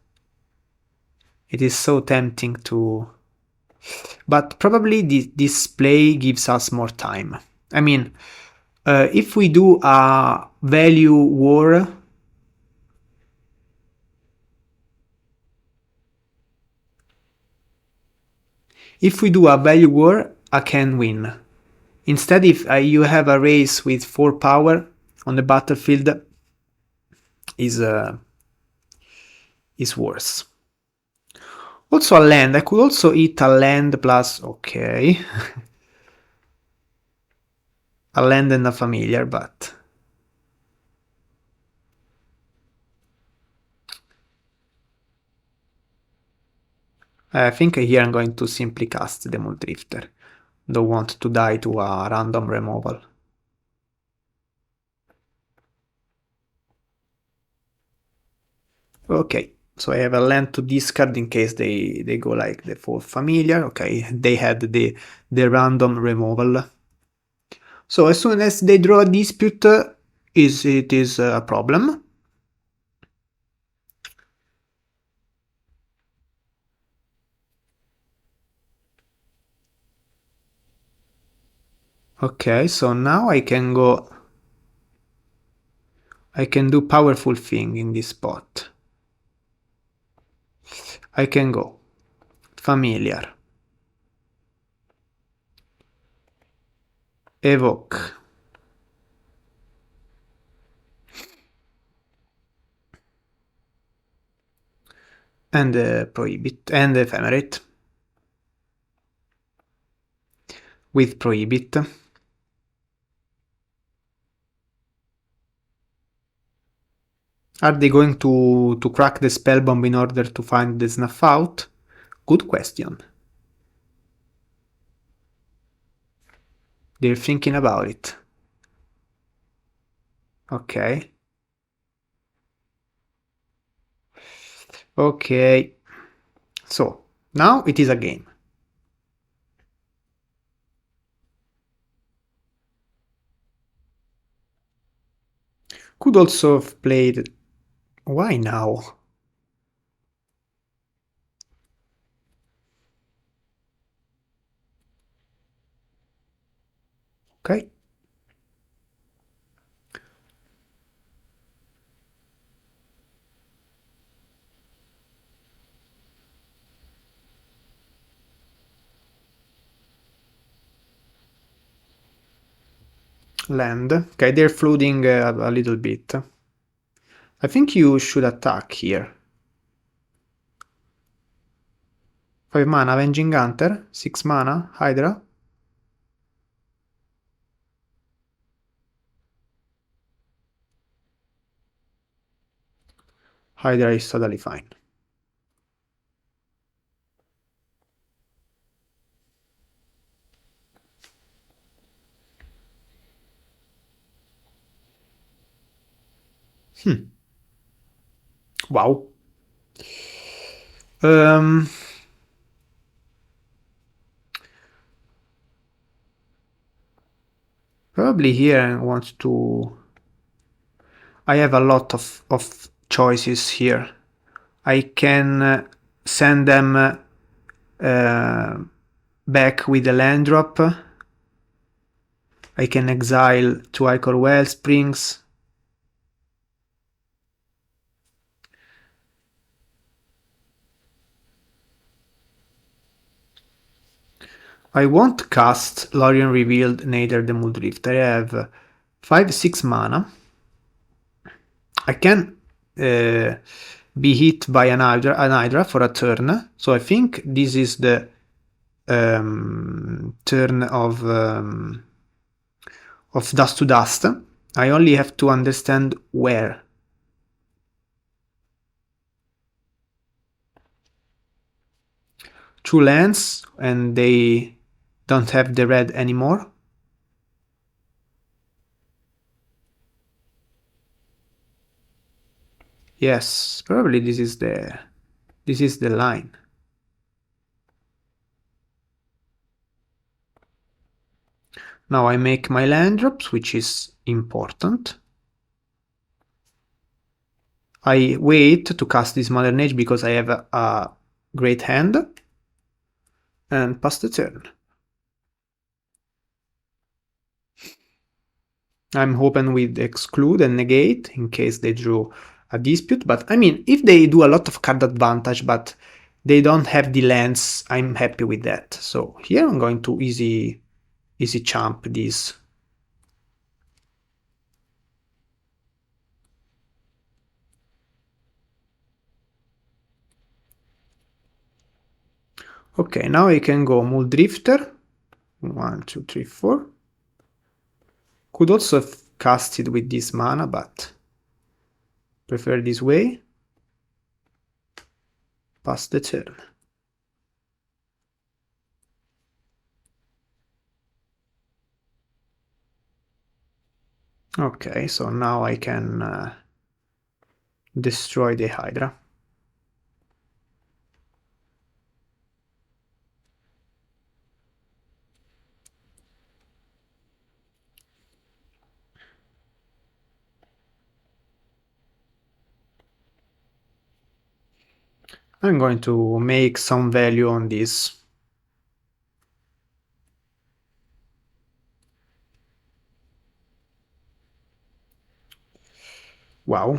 It is so tempting to... But probably this play gives us more time. I mean, if we do a value war... If we do a value war, I can win. Instead, if you have a race with 4 power on the battlefield, is worse. Also a land. I could also eat a land plus... Okay. A land and a familiar, but... I think here I'm going to simply cast the Mulldrifter. Don't want to die to a random removal. Okay, so I have a land to discard in case they go like the 4th familiar. Okay, they had the random removal. So as soon as they draw a dispute, it is a problem. Okay, so now I can go... I can do powerful thing in this spot. I can go familiar, evoke, and prohibit, and ephemerate with prohibit. Are they going to crack the spell bomb in order to find the snuff out? Good question. They're thinking about it. Okay. Okay. So, now it is a game. Could also have played... Why now? Okay. Land. Okay, they're flooding a little bit. I think you should attack here. 5 mana, Avenging Hunter. 6 mana, Hydra. Hydra is totally fine. Wow. Probably here I want to... I have a lot of choices here. I can send them back with a land drop. I can exile 2 Ichor Wellsprings. I won't cast Lorien Revealed, neither the Mulldrifter. I have 5-6 mana. I can be hit by an Hydra for a turn. So I think this is the turn of Dust to Dust. I only have to understand where. Two lands, and they don't have the red anymore. Yes, probably this is the line. Now I make my land drops, which is important. I wait to cast this Modern Age because I have a great hand, and pass the turn. I'm open with exclude and negate in case they drew a dispute, but I mean, if they do a lot of card advantage, but they don't have the lands, I'm happy with that. So here I'm going to easy champ this. Okay, now I can go Mulldrifter. 1, 2, 3, 4. Could also have cast it with this mana, but prefer this way. Pass the turn. Okay, so now I can destroy the Hydra. I'm going to make some value on this. Wow.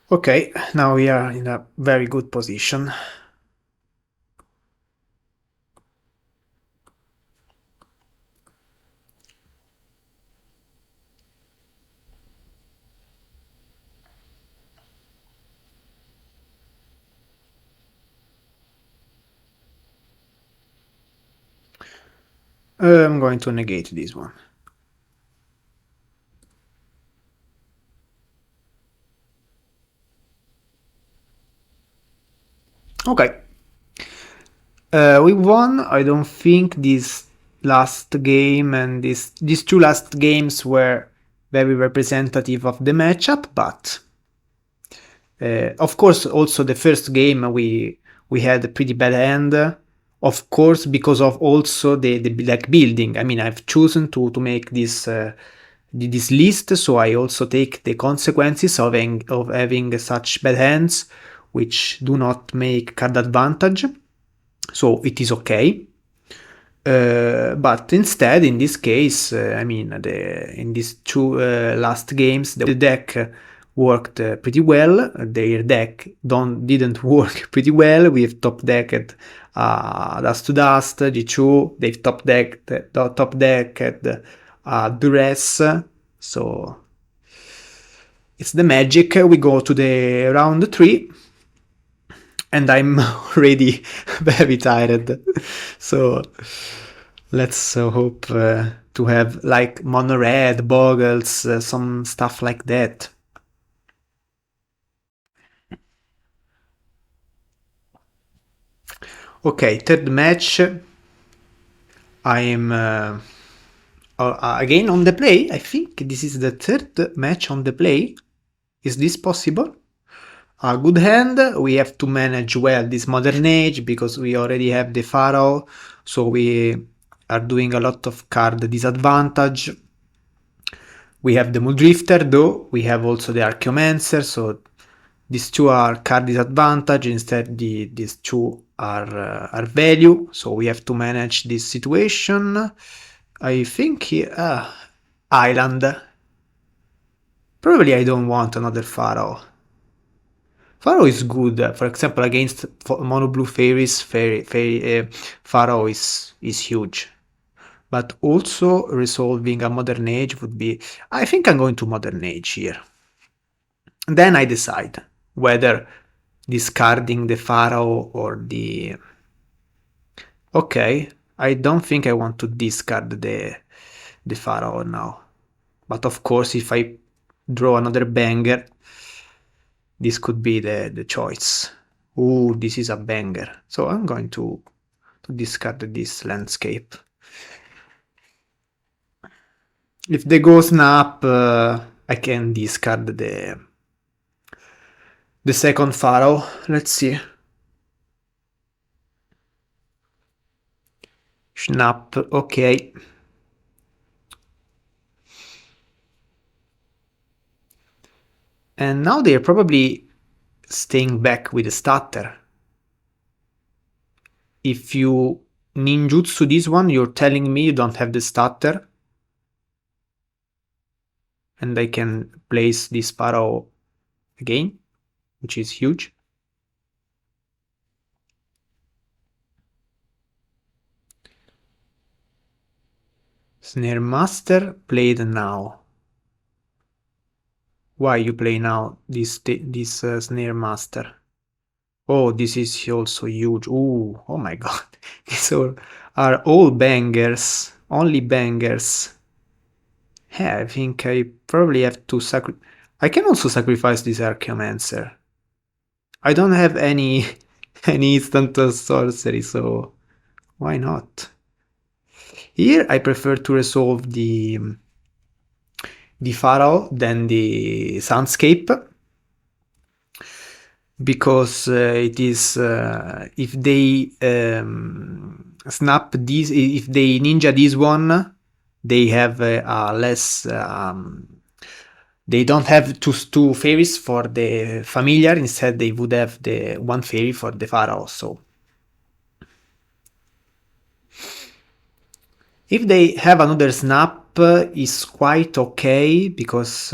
Okay, now we are in a very good position. I'm going to negate this one. Okay. We won. I don't think this last game and these two last games were very representative of the matchup, but of course also the first game we had a pretty bad hand. Of course, because of also the deck building. I mean, I've chosen to make this list, so I also take the consequences of having such bad hands, which do not make card advantage. So it is okay. But instead, in this case, I mean, in these two last games, the deck worked pretty well. Their deck didn't work pretty well. We've top decked Dust to Dust, G2. They've top decked Duress. So it's the magic. We go to the round 3. And I'm already very tired. So let's hope to have like mono red, boggles, some stuff like that. Okay, third match. I am again on the play. I think this is the third match on the play. Is this possible? A good hand. We have to manage well this Modern Age because we already have the Pharaoh, so we are doing a lot of card disadvantage. We have the Mulldrifter though, we have also the Archaeomancer, so these two are card disadvantage, instead these two are value, so we have to manage this situation. I think Island. Probably I don't want another Pharaoh. Pharaoh is good, for example, against mono blue Faeries, Pharaoh is huge. But also resolving a Modern Age would be... I think I'm going to Modern Age here. Then I decide whether discarding the Pharaoh or the... Okay, I don't think I want to discard the Pharaoh now. But of course, if I draw another banger, this could be the choice. Ooh, this is a banger. So I'm going to discard this landscape. If they go snap, I can discard the second pharaoh. Let's see. Snap, okay. And now they're probably staying back with the starter. If you ninjutsu this one, you're telling me you don't have the starter? And I can place this pharaoh again, which is huge. Snare Master played now. Why you play now this Snare Master? Oh, this is also huge. Ooh, oh my god. These are all bangers. Only bangers. Yeah, I think I probably have to sacrifice. I can also sacrifice this Archaeomancer. I don't have any instant sorcery, so why not? Here I prefer to resolve the Pharaoh than the Soundscape, because it is if they snap this, if they ninja this one, they have less. They don't have two fairies for the familiar. Instead, they would have the one fairy for the pharaoh. So if they have another snap, is quite okay, because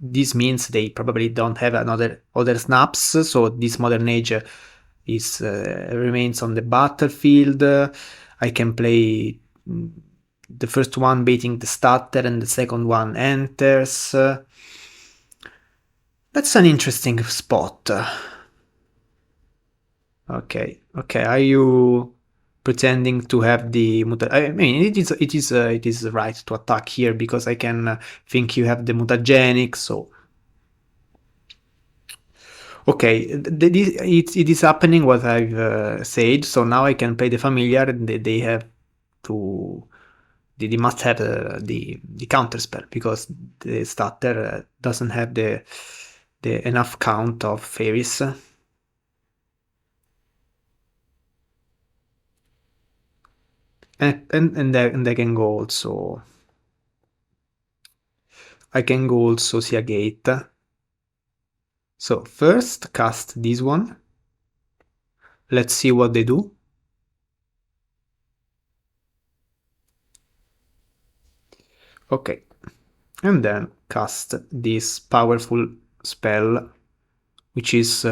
this means they probably don't have other snaps. So this modern age is remains on the battlefield. I can play the first one baiting the starter, and the second one enters. That's an interesting spot. Okay. Are you pretending to have the I mean, it is right to attack here, because I can think you have the mutagenic. So okay, it is happening what I've said. So now I can play the familiar, and they have to. They must have the counter spell, because the starter doesn't have the enough count of fairies. And I can go also. I can go also Siagate. So first cast this one. Let's see what they do. Okay. And then cast this powerful spell, which is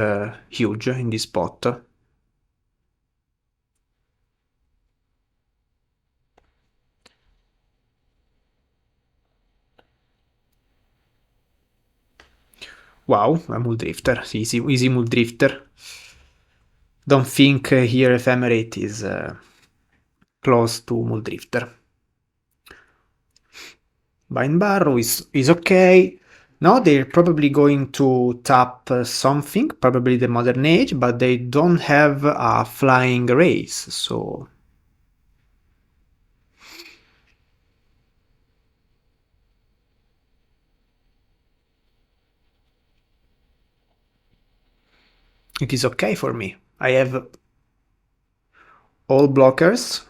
huge in this spot. Wow, a Mulldrifter. Easy Mulldrifter. Don't think here Ephemerate is close to Mulldrifter. Bind Barrow is okay. Now they're probably going to tap something, probably the Modern Age, but they don't have a flying race, so... It is okay for me. I have all blockers.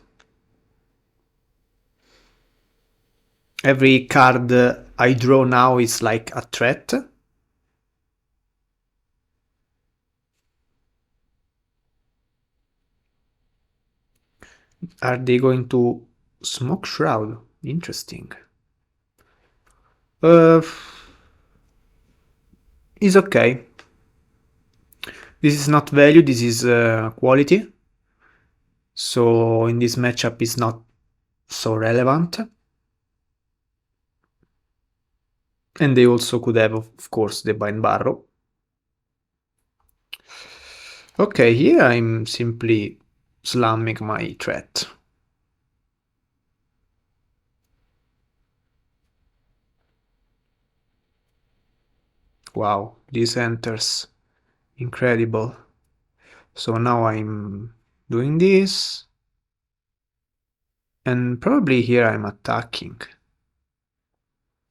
Every card I draw now is like a threat. Are they going to Smoke Shroud? Interesting. Is okay. This is not value, this is quality. So in this matchup is not so relevant. And they also could have, of course, the Bind Barrow. Okay, here I'm simply slamming my threat. Wow, this enters. Incredible. So now I'm doing this. And probably here I'm attacking.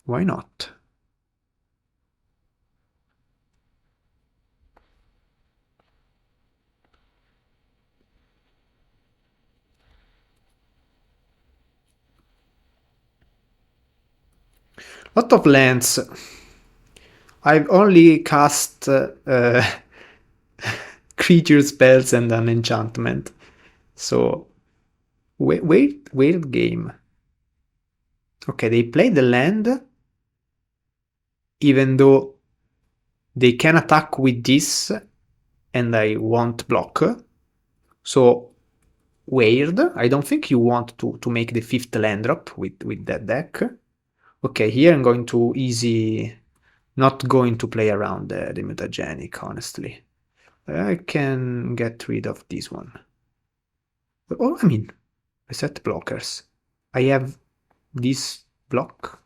Why not? Lot of lands. I've only cast creature spells and an enchantment. So, weird game. Okay, they play the land, even though they can attack with this, and I won't block. So, weird. I don't think you want to make the 5th land drop with that deck. Okay, here I'm going to not going to play around the mutagenic, honestly. I can get rid of this one. Oh, I mean, I set blockers. I have this block.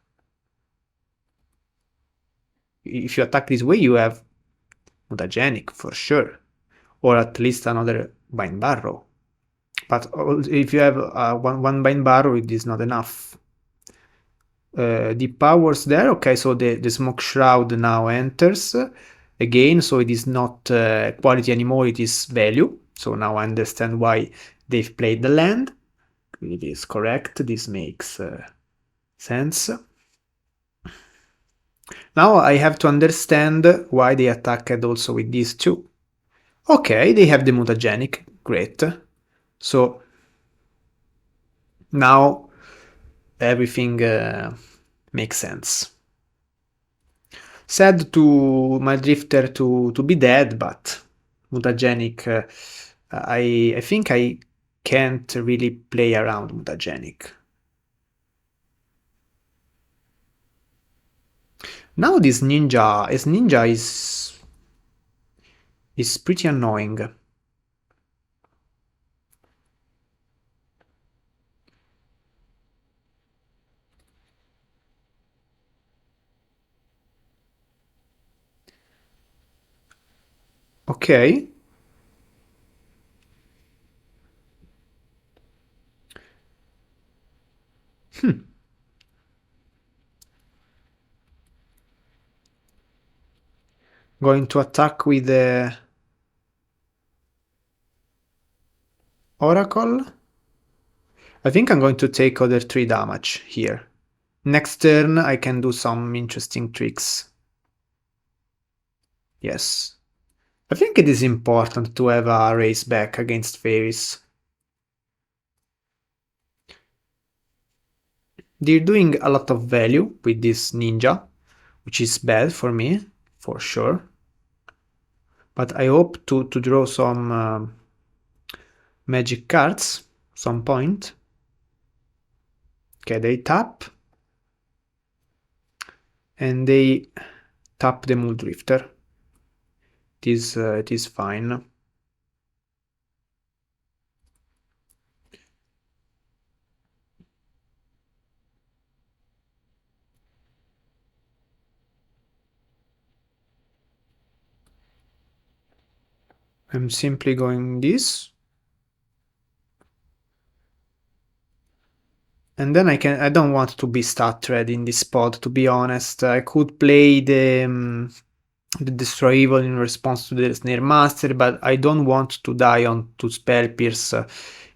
If you attack this way, you have mutagenic for sure, or at least another bind barrow. But if you have one bind barrow, it is not enough. The powers there. Okay, so the smoke shroud now enters again, so it is not quality anymore, it is value. So now I understand why they've played the land. It is correct, this makes sense. Now I have to understand why they attacked also with these two. Okay, they have the mutagenic, great. So now everything makes sense. Sad to Mulldrifter to be dead, but mutagenic, I think I can't really play around mutagenic. Now this ninja is pretty annoying. Okay. Going to attack with the Oracle. I think I'm going to take other 3 damage here. Next turn I can do some interesting tricks. Yes. I think it is important to have a race back against Faeries. They're doing a lot of value with this ninja, which is bad for me, for sure. But I hope to draw some magic cards some point. Okay, they tap. And they tap the Mulldrifter. It is fine. I'm simply going this. And then I don't want to be stat ready in this spot, to be honest. I could play the Destroy Evil in response to the Snare Master, but I don't want to die on to Spell Pierce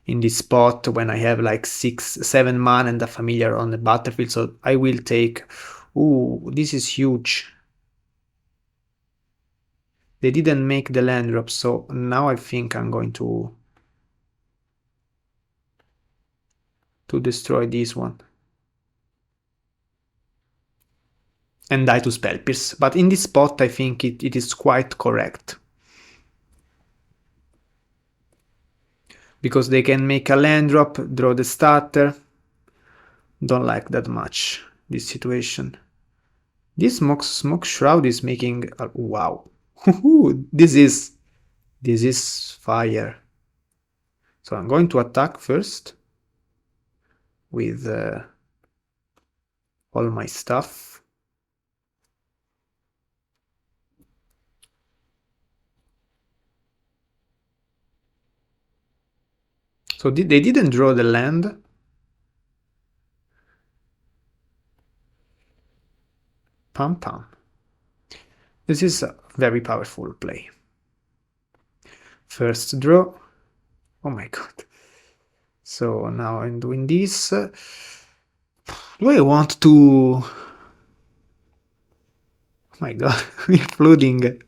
in this spot when I have like 6-7 mana and a familiar on the battlefield, so I will take... Ooh, this is huge. They didn't make the land drop, so now I think I'm going to destroy this one. And die to Spell Pierce. But in this spot I think it is quite correct. Because they can make a land drop, draw the starter. Don't like that much this situation. This smoke shroud is making wow. this is fire. So I'm going to attack first with all my stuff. So they didn't draw the land. Pam pam. This is a very powerful play. First draw. Oh my god. So now I'm doing this. Do I want to... Oh my god, we're flooding.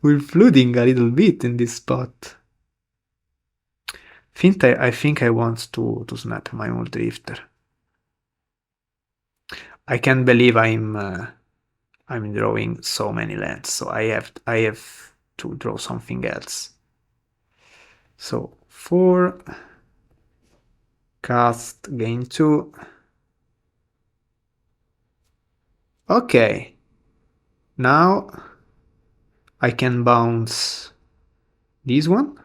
We're flooding a little bit in this spot. I think I want to snap my Mulldrifter. I can't believe I'm drawing so many lands, so I have to draw something else. So 4 cast, gain 2. Okay. Now I can bounce this one.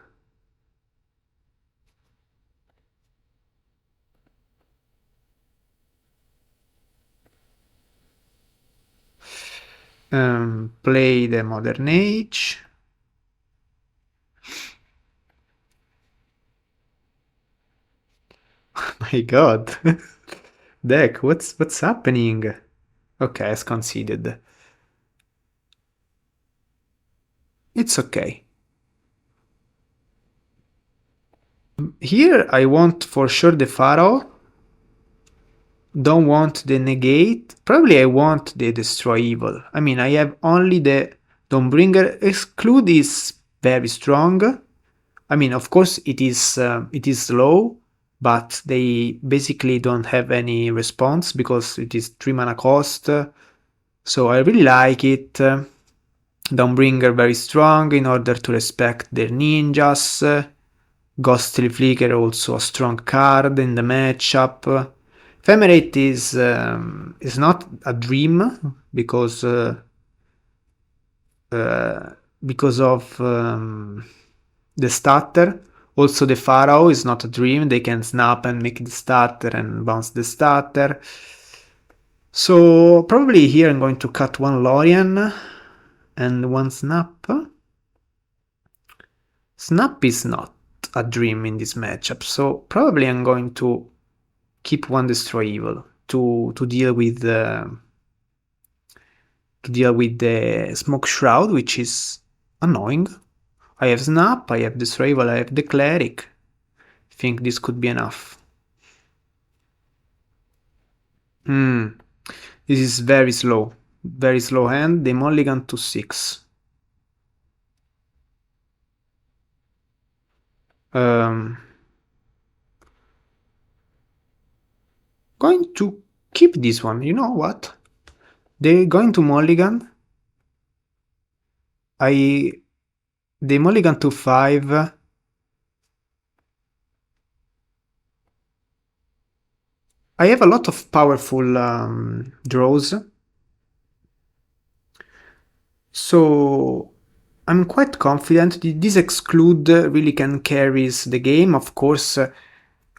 Play the Modern Age. Oh my god. Deck, what's happening? Okay, it's conceded. It's okay. Here I want for sure the Pharaoh. Don't want the negate. Probably I want the destroy evil. I mean, I have only the Dawnbringer. Exclude is very strong. I mean, of course it is slow, but they basically don't have any response because it is 3 mana cost. So I really like it. Dawnbringer very strong in order to respect their ninjas. Ghostly Flicker also a strong card in the matchup. Ephemerate is not a dream because of the starter. Also the Pharaoh is not a dream, they can snap and make the starter and bounce the starter. So probably here I'm going to cut 1 Lorien and 1 Snap. Snap is not a dream in this matchup, so probably I'm going to keep 1 Destroy Evil to deal with the Smoke Shroud, which is annoying. I have Snap, I have Destroy Evil, I have the Cleric. I think this could be enough. This is very slow hand. They mulligan to 6. Going to keep this one. You know what? They're going to mulligan. They mulligan to 5. I have a lot of powerful draws. So I'm quite confident this exclude really can carries the game. Of course,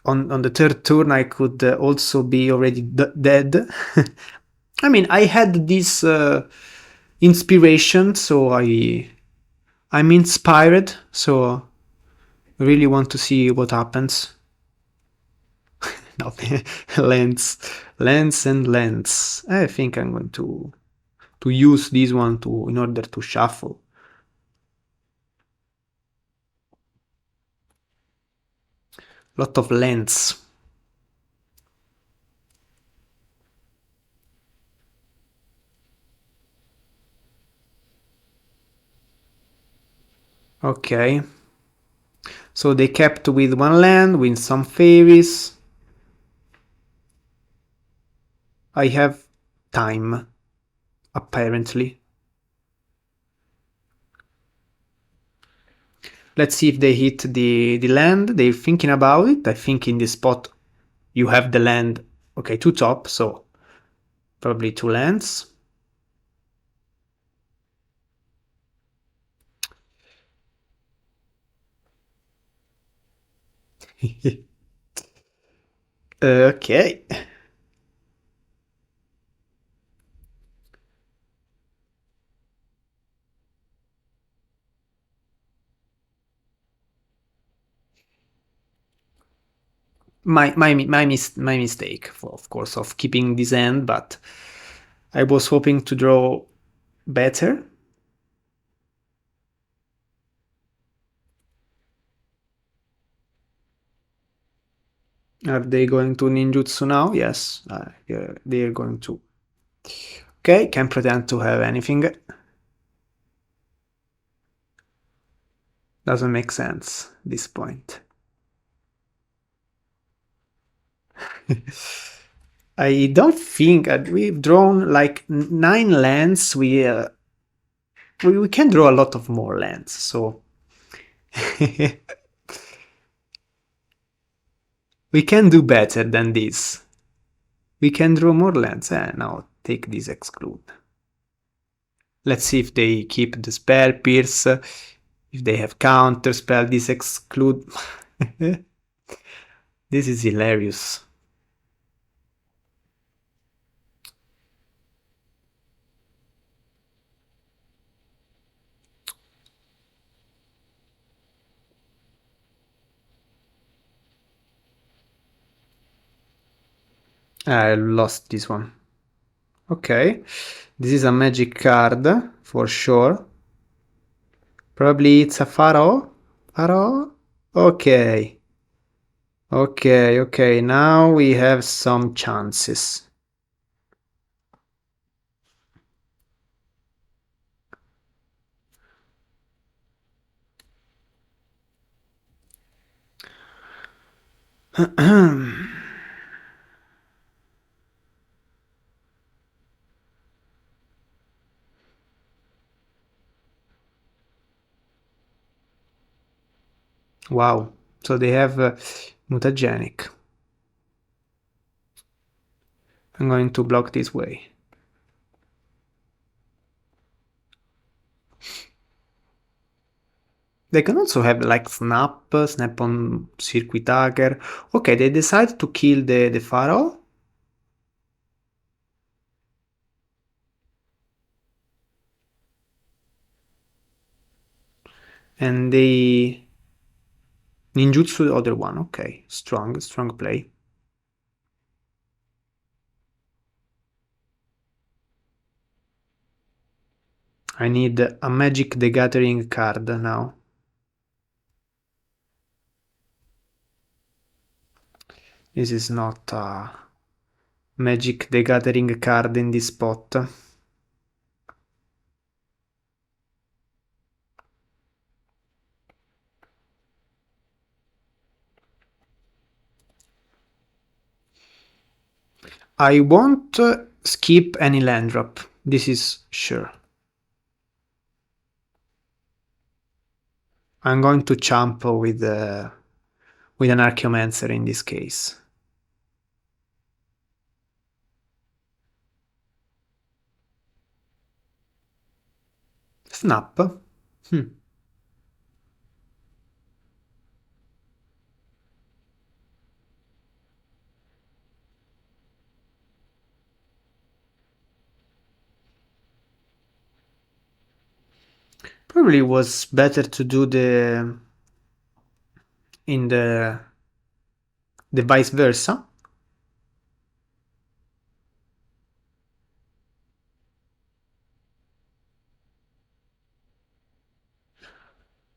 on the 3rd turn I could also be already dead. I mean, I had this inspiration, so I'm inspired, so I really want to see what happens. No, lens and lens. I think I'm going to use this one in order to shuffle. Lot of lens. Okay. So they kept with 1 land, with some Faeries. I have time, apparently. Let's see if they hit the land. They're thinking about it. I think in this spot you have the land. Okay, 2 top, so probably 2 lands. Okay. My mistake, of course, of keeping this hand, but I was hoping to draw better. Are they going to ninjutsu now? Yes, they are going to. Okay, can't pretend to have anything. Doesn't make sense at this point. I don't think we've drawn like 9 lands. We can draw a lot of more lands, so we can do better than this. We can draw more lands. Now take this exclude. Let's see if they keep the spell pierce. If they have counter spell, this exclude. This is hilarious. I lost this one. Okay, this is a magic card for sure. Probably it's a pharaoh. Pharaoh? Okay. Okay, now we have some chances. Wow, so they have mutagenic. I'm going to block this way. They can also have like snap on circuit hacker. Okay, they decide to kill the pharaoh. And they ninjutsu the other one. Okay, strong play. I need a Magic the Gathering card now. This is not a Magic the Gathering card in this spot. I won't skip any land drop. This is sure. I'm going to jump with an Archaeomancer in this case. Snap. Probably was better to do the vice versa.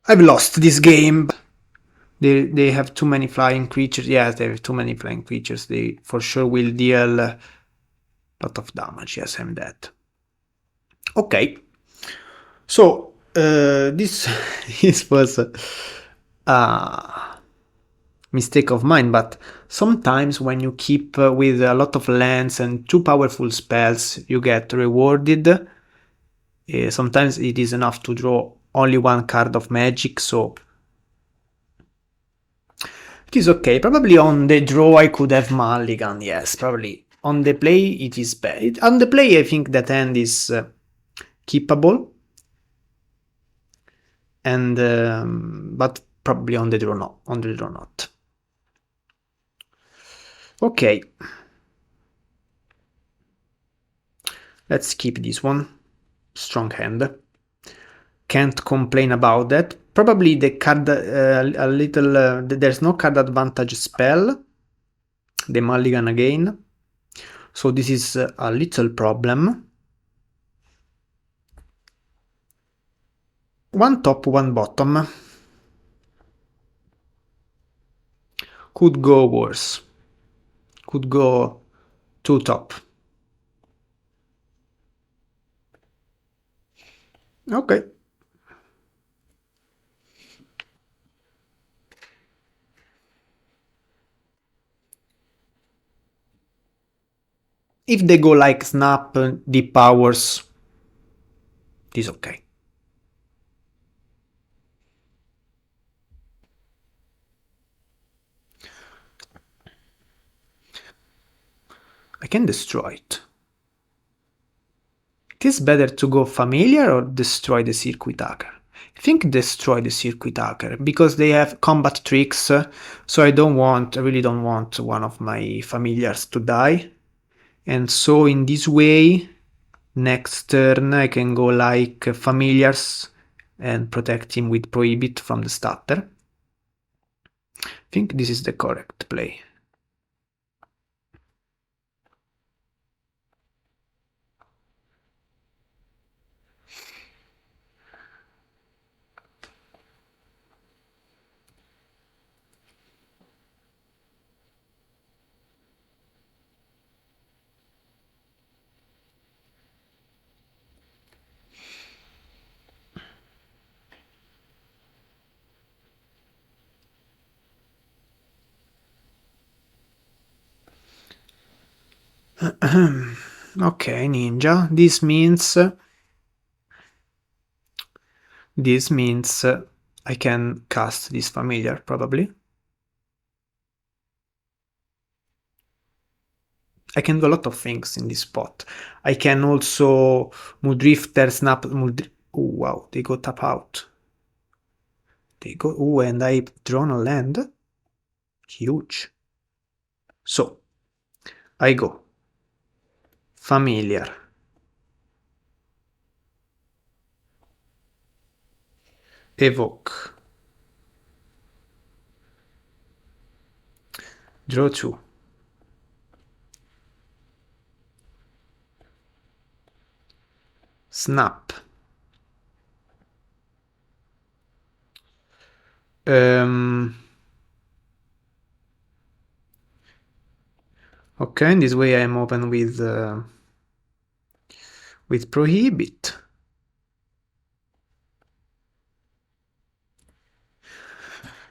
I've lost this game. They have too many flying creatures. Yes, they have too many flying creatures. They for sure will deal a lot of damage. Yes, I'm dead. Okay. So this was a mistake of mine, but sometimes when you keep with a lot of lands and 2 powerful spells, you get rewarded. Sometimes it is enough to draw only 1 card of magic, so it is okay. Probably on the draw I could have mulligan, yes, probably. On the play it is bad. On the play I think that hand is keepable. And but probably on the draw not. Okay. Let's keep this one. Strong hand. Can't complain about that. Probably the card a little there's no card advantage spell. the mulligan again. So this is a little problem. One top, one bottom. Could go worse. Could go two top. Okay. If they go like snap, deep powers, it is okay. I can destroy it. It is better to go familiar or destroy the circuit hacker. I think destroy the circuit hacker because they have combat tricks, so I really don't want one of my familiars to die. And so in this way, next turn I can go like familiars and protect him with Prohibit from the stutter. I think this is the correct play. Okay, ninja. This means I can cast this familiar probably. I can do a lot of things in this spot. I can also Mulldrifter, snap. Oh wow, they go tap out. They go. Oh, and I drawn a land. Huge. So I go familiar. Evoke. Draw 2. Snap. Okay, in this way I am open with Prohibit.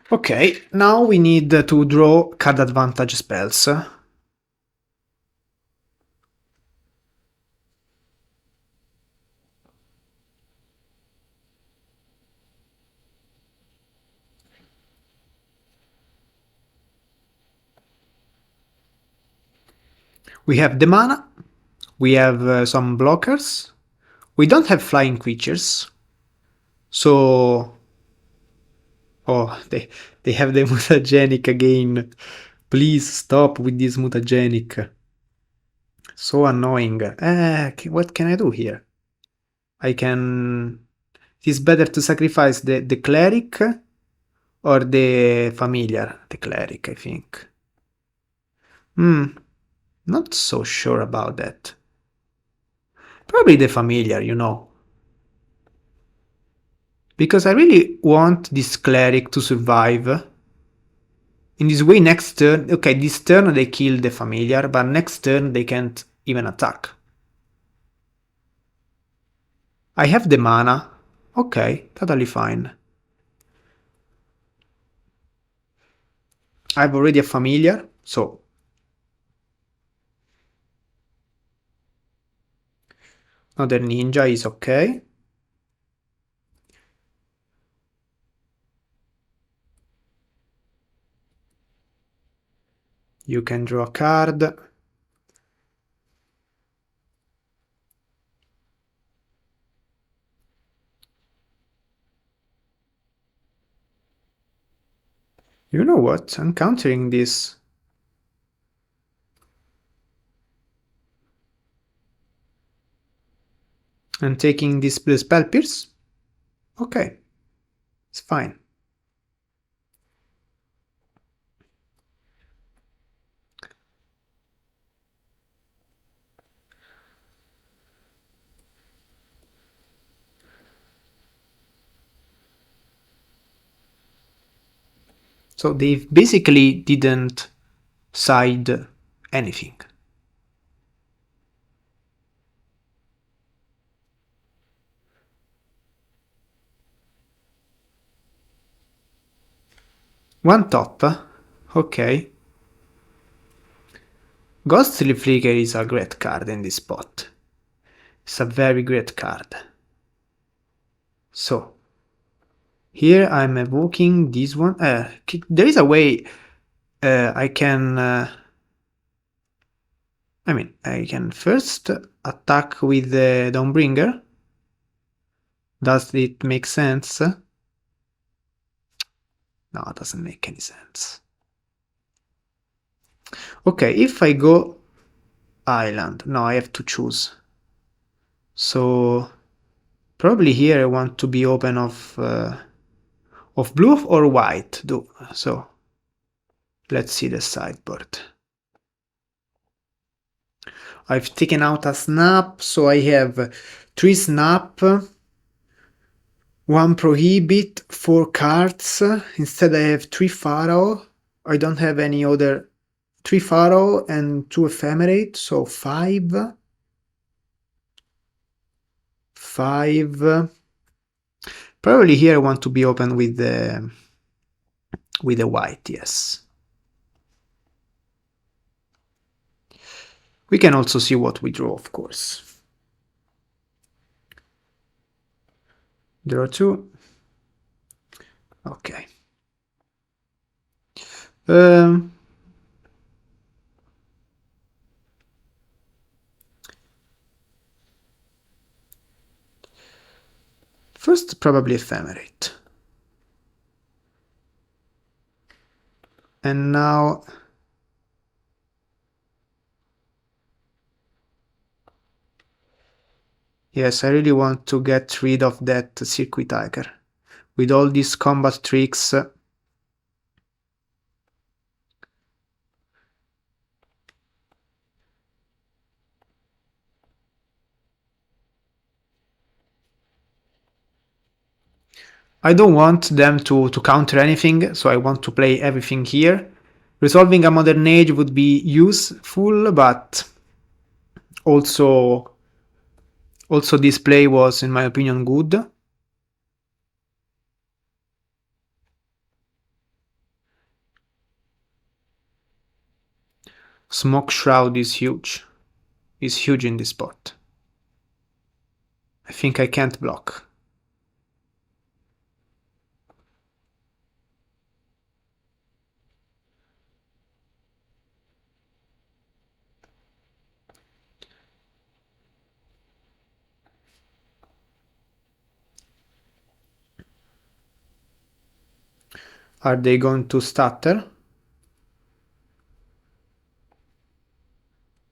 Okay, now we need to draw card advantage spells. We have the mana, we have some blockers, we don't have flying creatures, so... Oh, they have the mutagenic again. Please stop with this mutagenic. So annoying. What can I do here? I can... It is better to sacrifice the cleric or the familiar? The cleric, I think. Not so sure about that. Probably the familiar, you know. Because I really want this cleric to survive. In this way, next turn... Okay, this turn they kill the familiar, but next turn they can't even attack. I have the mana. Okay, totally fine. I have already a familiar, so... Another ninja is okay. You can draw a card. You know what? I'm countering this. I'm taking this spell pierce. Okay, it's fine. So they basically didn't side anything. One top, okay. Ghostly Flicker is a great card in this spot. It's a very great card. So, here I'm evoking this one. There is a way I can... I can first attack with the Dawnbringer. Does it make sense? No, it doesn't make any sense. Okay, if I go island, no, I have to choose. So probably here I want to be open of blue or white. So let's see the sideboard. I've taken out a snap, so I have 3 snap, 1 prohibit, 4 cards. Instead I have 3 pharaoh. I don't have any other 3 pharaoh and 2 ephemerate, so 5. 5. Probably here I want to be open with the white, yes. We can also see what we draw, of course. Draw 2. Okay. First, probably ephemerate. And now... Yes, I really want to get rid of that Circuit Tiger. With all these combat tricks... I don't want them to counter anything, so I want to play everything here. Resolving a Modern Age would be useful, but also this play was, in my opinion, good. Smoke Shroud is huge. Is huge in this spot. I think I can't block. Are they going to stutter?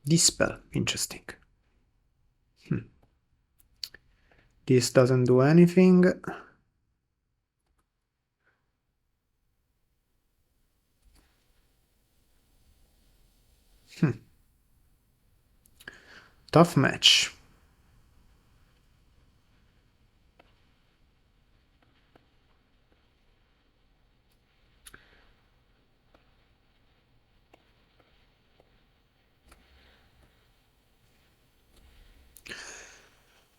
Dispel, interesting. This doesn't do anything. Tough match.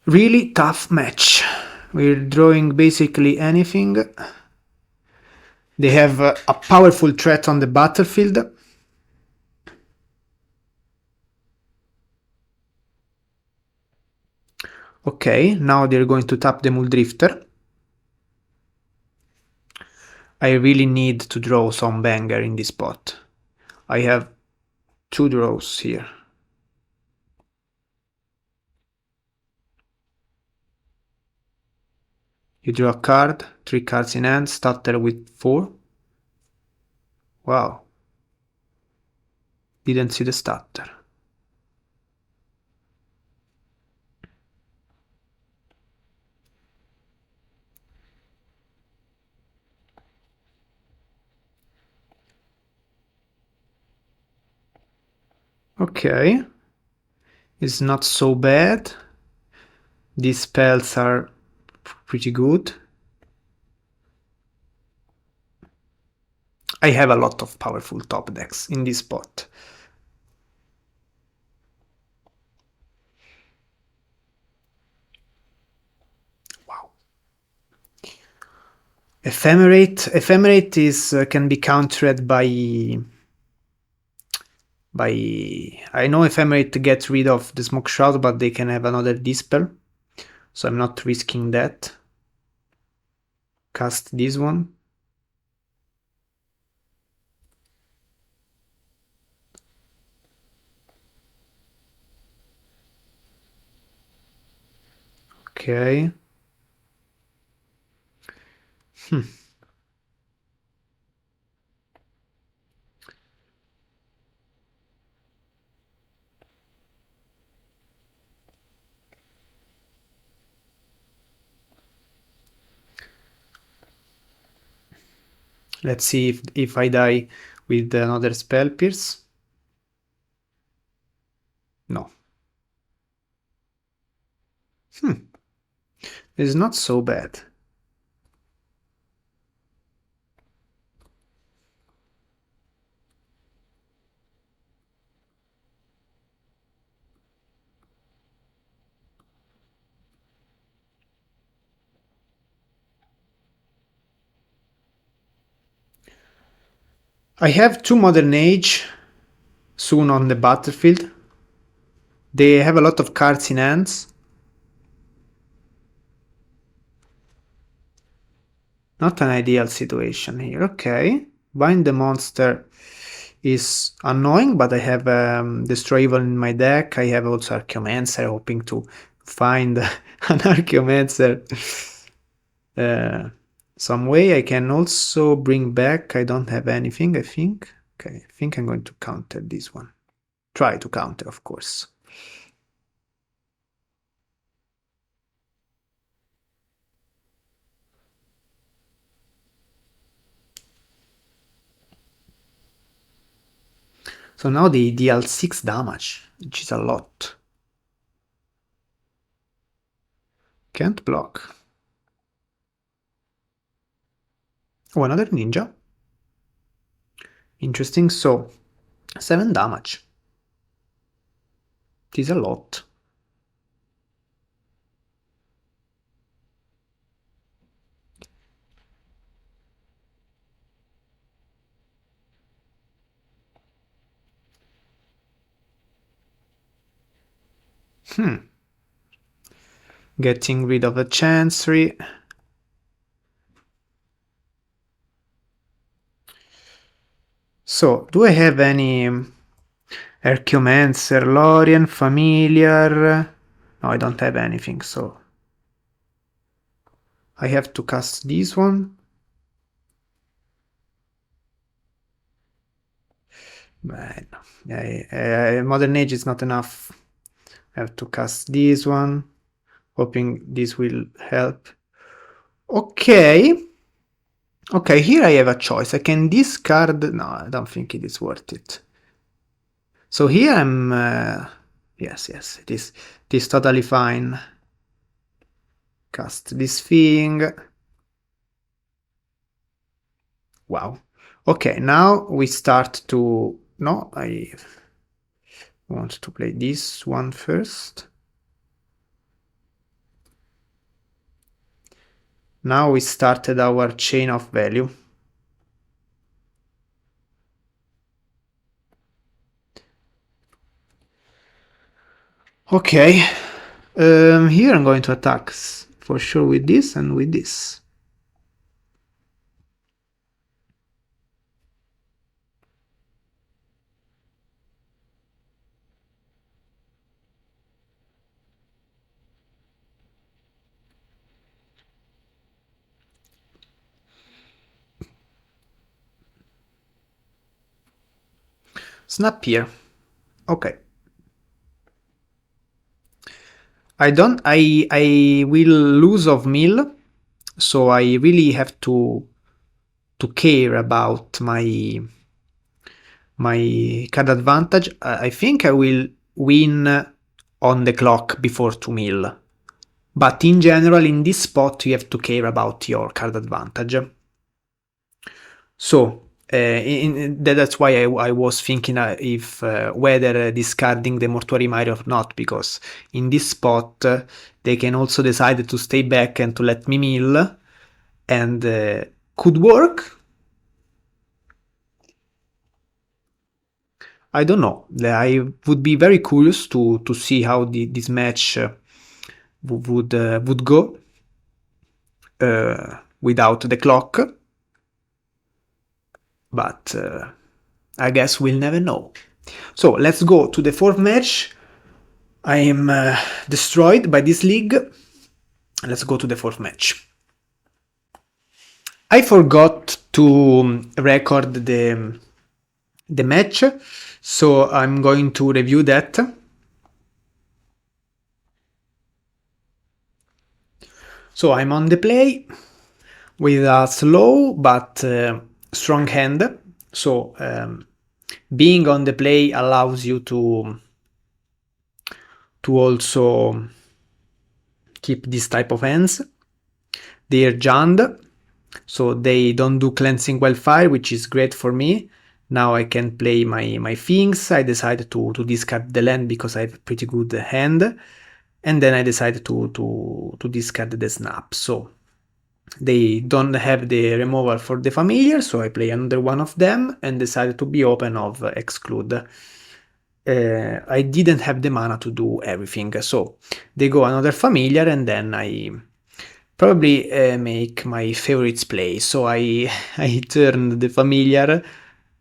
Really tough match. We're drawing basically anything. They have a powerful threat on the battlefield. Okay, now they're going to tap the Mulldrifter. I really need to draw some banger in this spot. I have 2 draws here. You draw a card, 3 cards in hand, stutter with 4. Wow. Didn't see the stutter. Okay. It's not so bad. These spells are pretty good. I have a lot of powerful top decks in this spot. Wow. Ephemerate is can be countered by I know Ephemerate gets rid of the Smoke Shroud, but they can have another Dispel, so I'm not risking that. Cast this one. Okay. Let's see if I die with another Spell Pierce. No. It's not so bad. I have 2 Modern Age soon on the battlefield. They have a lot of cards in hands. Not an ideal situation here. Okay. Bind the monster is annoying, but I have Destroy Evil in my deck. I have also Archaeomancer, hoping to find an Archaeomancer some way. I can also bring back, I don't have anything, I think. Okay, I think I'm going to counter this one. Try to counter, of course. So now they deal 6 damage, which is a lot. Can't block. Oh, another ninja. Interesting, so 7 damage. It is a lot. Getting rid of a Chancery. So, do I have any Archaeomancer, Lorien, Familiar? No, I don't have anything, so I have to cast this one. But Modern Age is not enough. I have to cast this one, hoping this will help. Okay. Okay, here I have a choice. I can discard... No, I don't think it is worth it. So here I'm... yes, it is totally fine. Cast this thing. Wow. Okay, now we start to... No, I want to play this one first. Now we started our chain of value. Okay, here I'm going to attack for sure with this and with this. Snap here. Okay. I will lose of mill, so I really have to care about my card advantage. I think I will win on the clock before 2 mill. But in general, in this spot, you have to care about your card advantage. So, That's why I was thinking if whether discarding the Mortuary Mire or not, because in this spot they can also decide to stay back and to let me mill, and could work. I don't know. I would be very curious to see how this match would go without the clock, but I guess we'll never know. So let's go to the fourth match. I am destroyed by this league. Let's go to the fourth match. I forgot to record the match, so I'm going to review that. So I'm on the play with a slow but strong hand. So being on the play allows you to also keep this type of hands. They are jammed, so they don't do Cleansing Wildfire, which is great for me. Now I can play my things. I decided to discard the land because I have a pretty good hand, and then I decided to discard the snap. So they don't have the removal for the familiar, so I play another one of them and decided to be open of exclude. I didn't have the mana to do everything, so they go another familiar, and then I probably make my favorites play. So I turned the familiar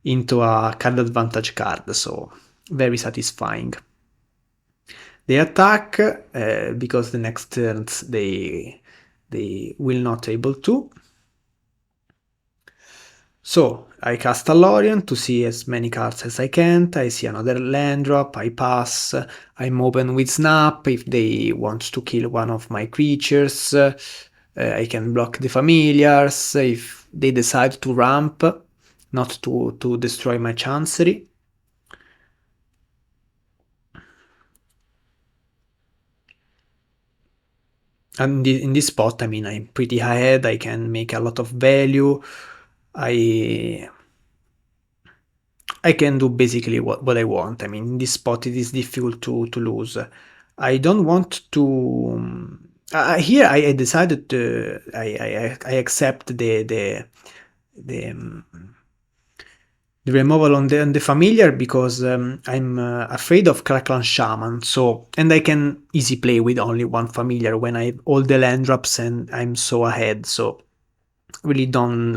into a card advantage card, so very satisfying. They attack because the next turns they will not able to. So I cast a Lorien to see as many cards as I can. I see another land drop, I pass. I'm open with Snap if they want to kill one of my creatures. I can block the familiars if they decide to ramp, not to destroy my Chancery. And in this spot, I mean, I'm pretty ahead. I can make a lot of value. I can do basically what I want. I mean, in this spot it is difficult to lose. I don't want to. Here I decided to. I accept the removal on the familiar because I'm afraid of Crackland Shaman. So, and I can easy play with only one familiar when I have all the land drops and I'm so ahead. So really don't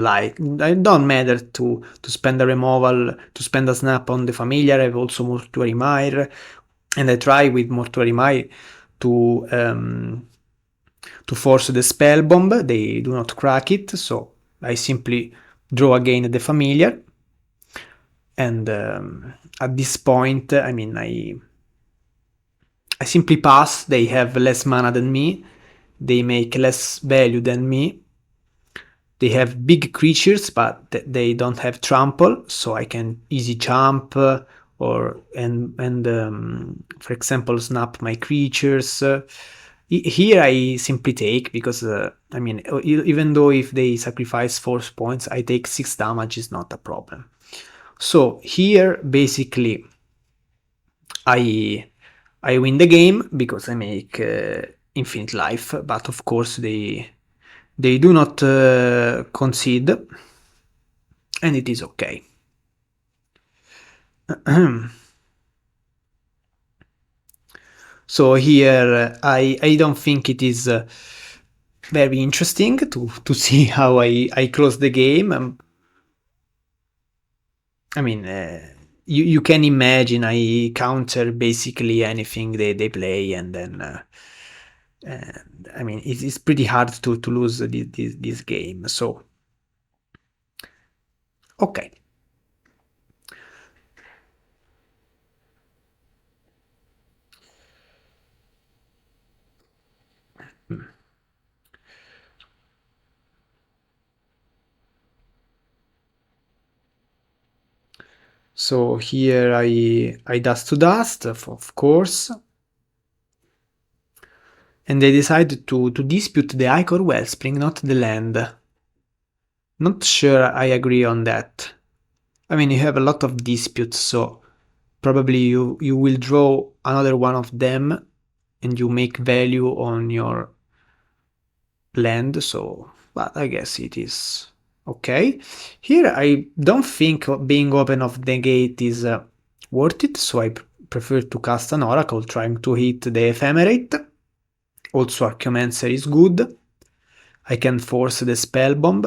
matter to spend a removal, to spend a snap on the familiar. I have also Mortuary Mire, and I try with Mortuary Mire to force the spell bomb. They do not crack it, so I simply draw again the familiar. And at this point, I mean, I simply pass. They have less mana than me. They make less value than me. They have big creatures, but they don't have trample, so I can easy jump or for example snap my creatures. Here I simply take because I mean, even though if they sacrifice 4 points, I take 6 damage is not a problem. So here basically I win the game because I make infinite life, but of course they do not concede, and it is okay. So here I don't think it is very interesting to see how I close the game. I mean, you can imagine I counter basically anything they play, and then I mean it's pretty hard to lose this game. So okay. So here I dust to dust, of course. And they decided to dispute the Ichor Wellspring, not the land. Not sure I agree on that. I mean, you have a lot of disputes, so probably you will draw another one of them and you make value on your land, so but I guess it is okay. Here I don't think being open of the gate is worth it, so I prefer to cast an oracle trying to hit the ephemerate. Also Archaeomancer is good. I can force the spell bomb.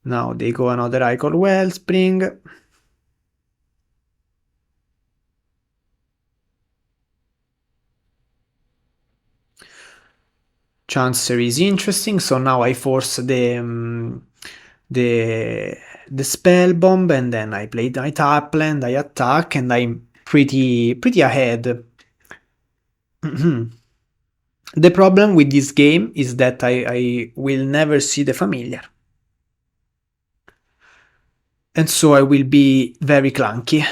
Now they go another Icon Wellspring. Chancer is interesting, so now I force the spell bomb, and then I play my tap land, I attack, and I'm pretty ahead. The problem with this game is that I will never see the familiar. And so I will be very clunky.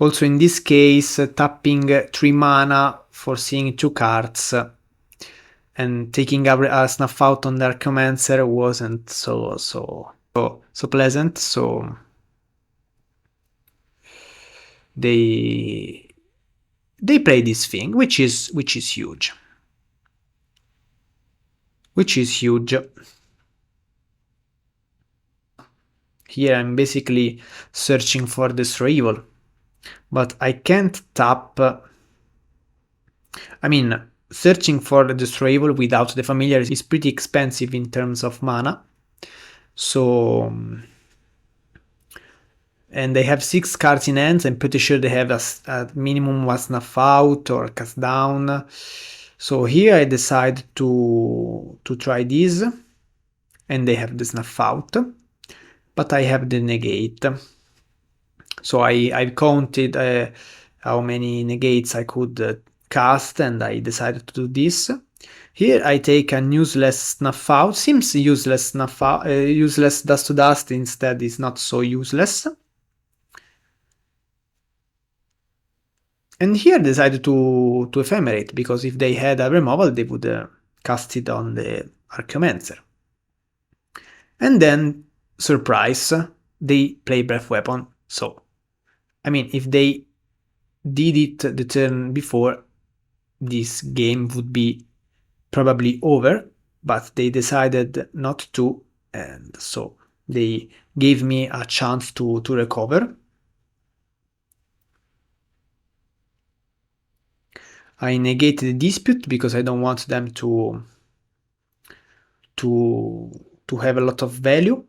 Also in this case, tapping 3 mana for seeing 2 cards and taking a snuff out on the Archaeomancer wasn't so pleasant, so they play this thing, which is huge. Here I'm basically searching for Destroy Evil, but I can't tap. I mean, searching for the Destroy Evil without the familiar is pretty expensive in terms of mana. So, and they have 6 cards in hands. I'm pretty sure they have a minimum one snuff out or cast down. So here I decide to try this, and they have the snuff out, but I have the negate. So I've counted how many negates I could cast, and I decided to do this. Here I take a useless snuff out. Seems useless snuff out, useless dust to dust instead is not so useless. And here decided to ephemerate, because if they had a removal they would cast it on the Archaeomancer. And then, surprise, they play Breath Weapon. So, I mean, if they did it the turn before, this game would be probably over, but they decided not to, and so they gave me a chance to recover. I negate the dispute because I don't want them to have a lot of value.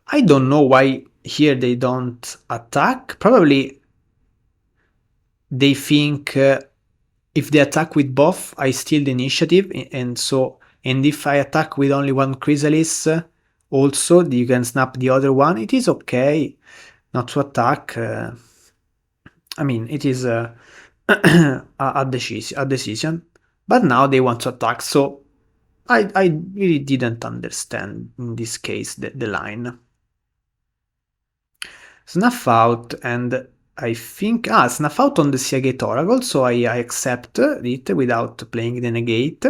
I don't know why here they don't attack. Probably they think if they attack with both, I steal the initiative, and if I attack with only one Chrysalis, also you can snap the other one. It is okay not to attack. I mean, it is a decision, but now they want to attack, so I really didn't understand in this case the line. Snuff out, and I think snuff out on the Seagate Oracle, so I accept it without playing the negate.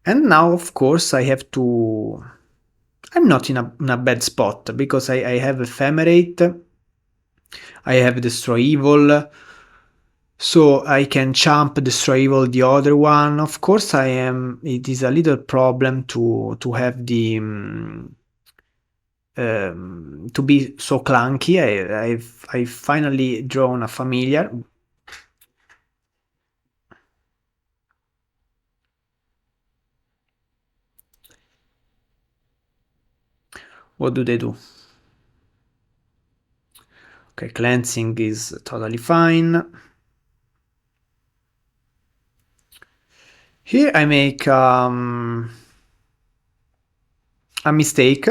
And now, of course, I have to... I'm not in a bad spot, because I have Ephemerate, I have Destroy Evil, so I can jump Destroy Evil the other one. Of course, it is a little problem to have the... to be so clunky. I've finally drawn a familiar. What do they do? Okay, cleansing is totally fine. Here I make a mistake.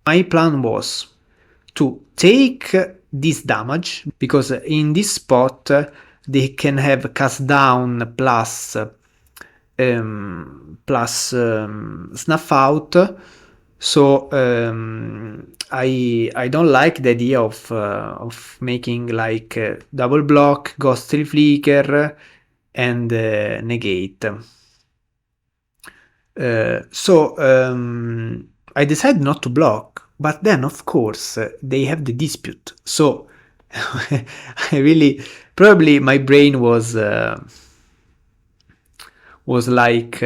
My plan was to take this damage, because in this spot they can have cast down plus snuff out, So I don't like the idea of making like double block, ghostly flicker, and negate. So I decided not to block, but then of course they have the dispute. So I really probably my brain was like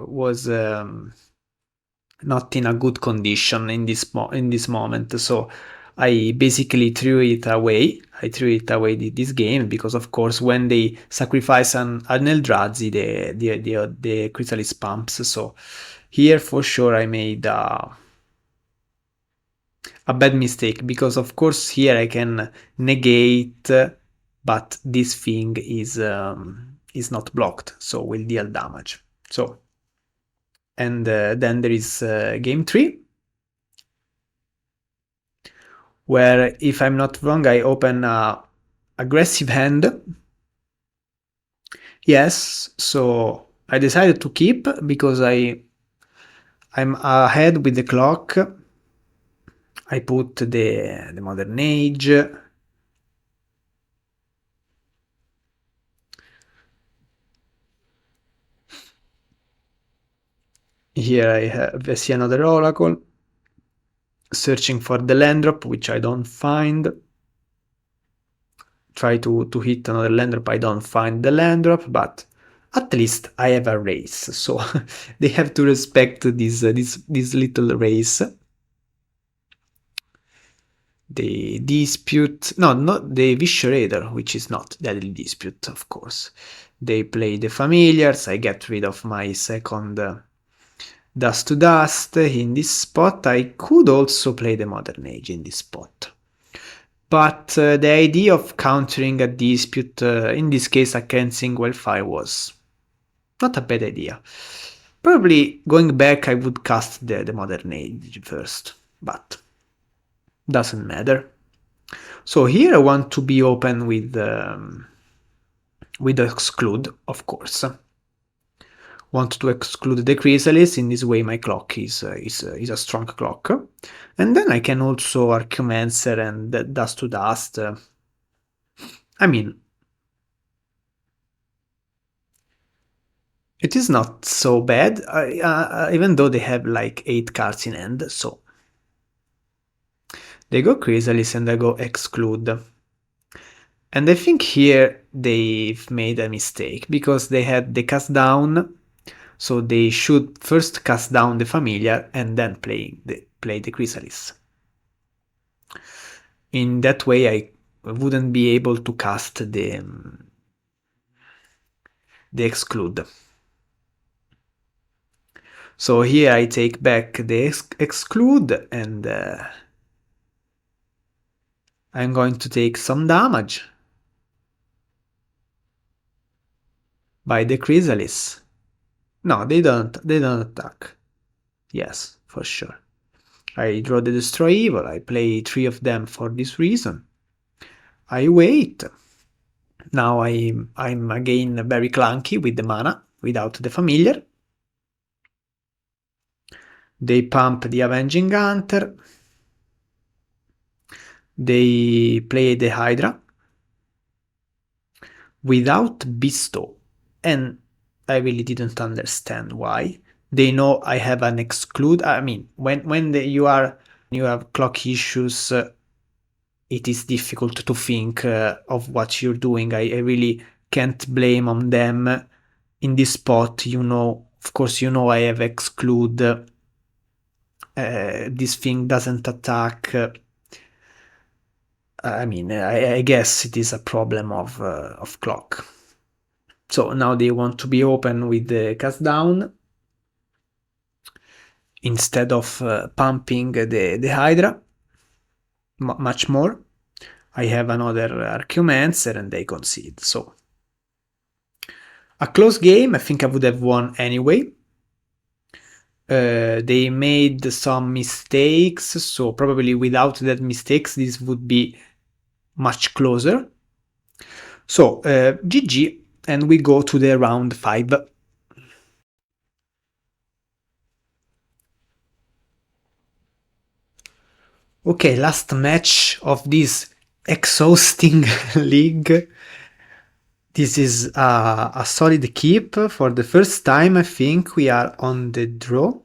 was not in a good condition in this moment. So I basically threw it away. I threw it away this game because, of course, when they sacrifice an Eldrazi, the Chrysalis pumps. So here for sure I made a bad mistake because, of course, here I can negate, but this thing is not blocked, so will deal damage. So and then there is game 3. Where, if I'm not wrong, I open a aggressive hand. Yes, so I decided to keep because I'm ahead with the clock. I put the Modern Age. Here I see another Oracle. Searching for the land drop, which I don't find. Try to hit another land drop, I don't find the land drop, but at least I have a race, so they have to respect this little race. The dispute, no, not the Viscerator, which is not deadly dispute, of course. They play the familiars, I get rid of my second dust to dust in this spot. I could also play the Modern Age in this spot. But the idea of countering a dispute, in this case against Single Fire, was not a bad idea. Probably going back I would cast the Modern Age first, but doesn't matter. So here I want to be open with exclude, of course. Want to exclude the Chrysalis. In this way my clock is a strong clock. And then I can also Archaeomancer and Dust to Dust. I mean, it is not so bad, even though they have like 8 cards in hand, so they go Chrysalis and I go exclude. And I think here they've made a mistake because they had the cast down, so they should first cast down the familiar and then play the Chrysalis. In that way I wouldn't be able to cast the exclude. So here I take back the exclude and I'm going to take some damage by the Chrysalis. No, they don't attack. Yes, for sure. I draw the Destroy Evil. I play 3 of them for this reason. I wait. Now I'm again very clunky with the mana without the familiar. They pump the Avenging Hunter. They play the Hydra without Bestow, and I really didn't understand why. They know I have an exclude. I mean, when you have clock issues, it is difficult to think of what you're doing. I really can't blame on them. In this spot, of course, I have exclude. This thing doesn't attack. I mean, I guess it is a problem of clock. So now they want to be open with the cast down instead of pumping the Hydra much more. I have another Archaeomancer and they concede. So a close game. I think I would have won anyway. They made some mistakes, so probably without that mistakes this would be much closer. So GG, and we go to the round 5. Okay, last match of this exhausting league. This is a solid keep. For the first time, I think we are on the draw.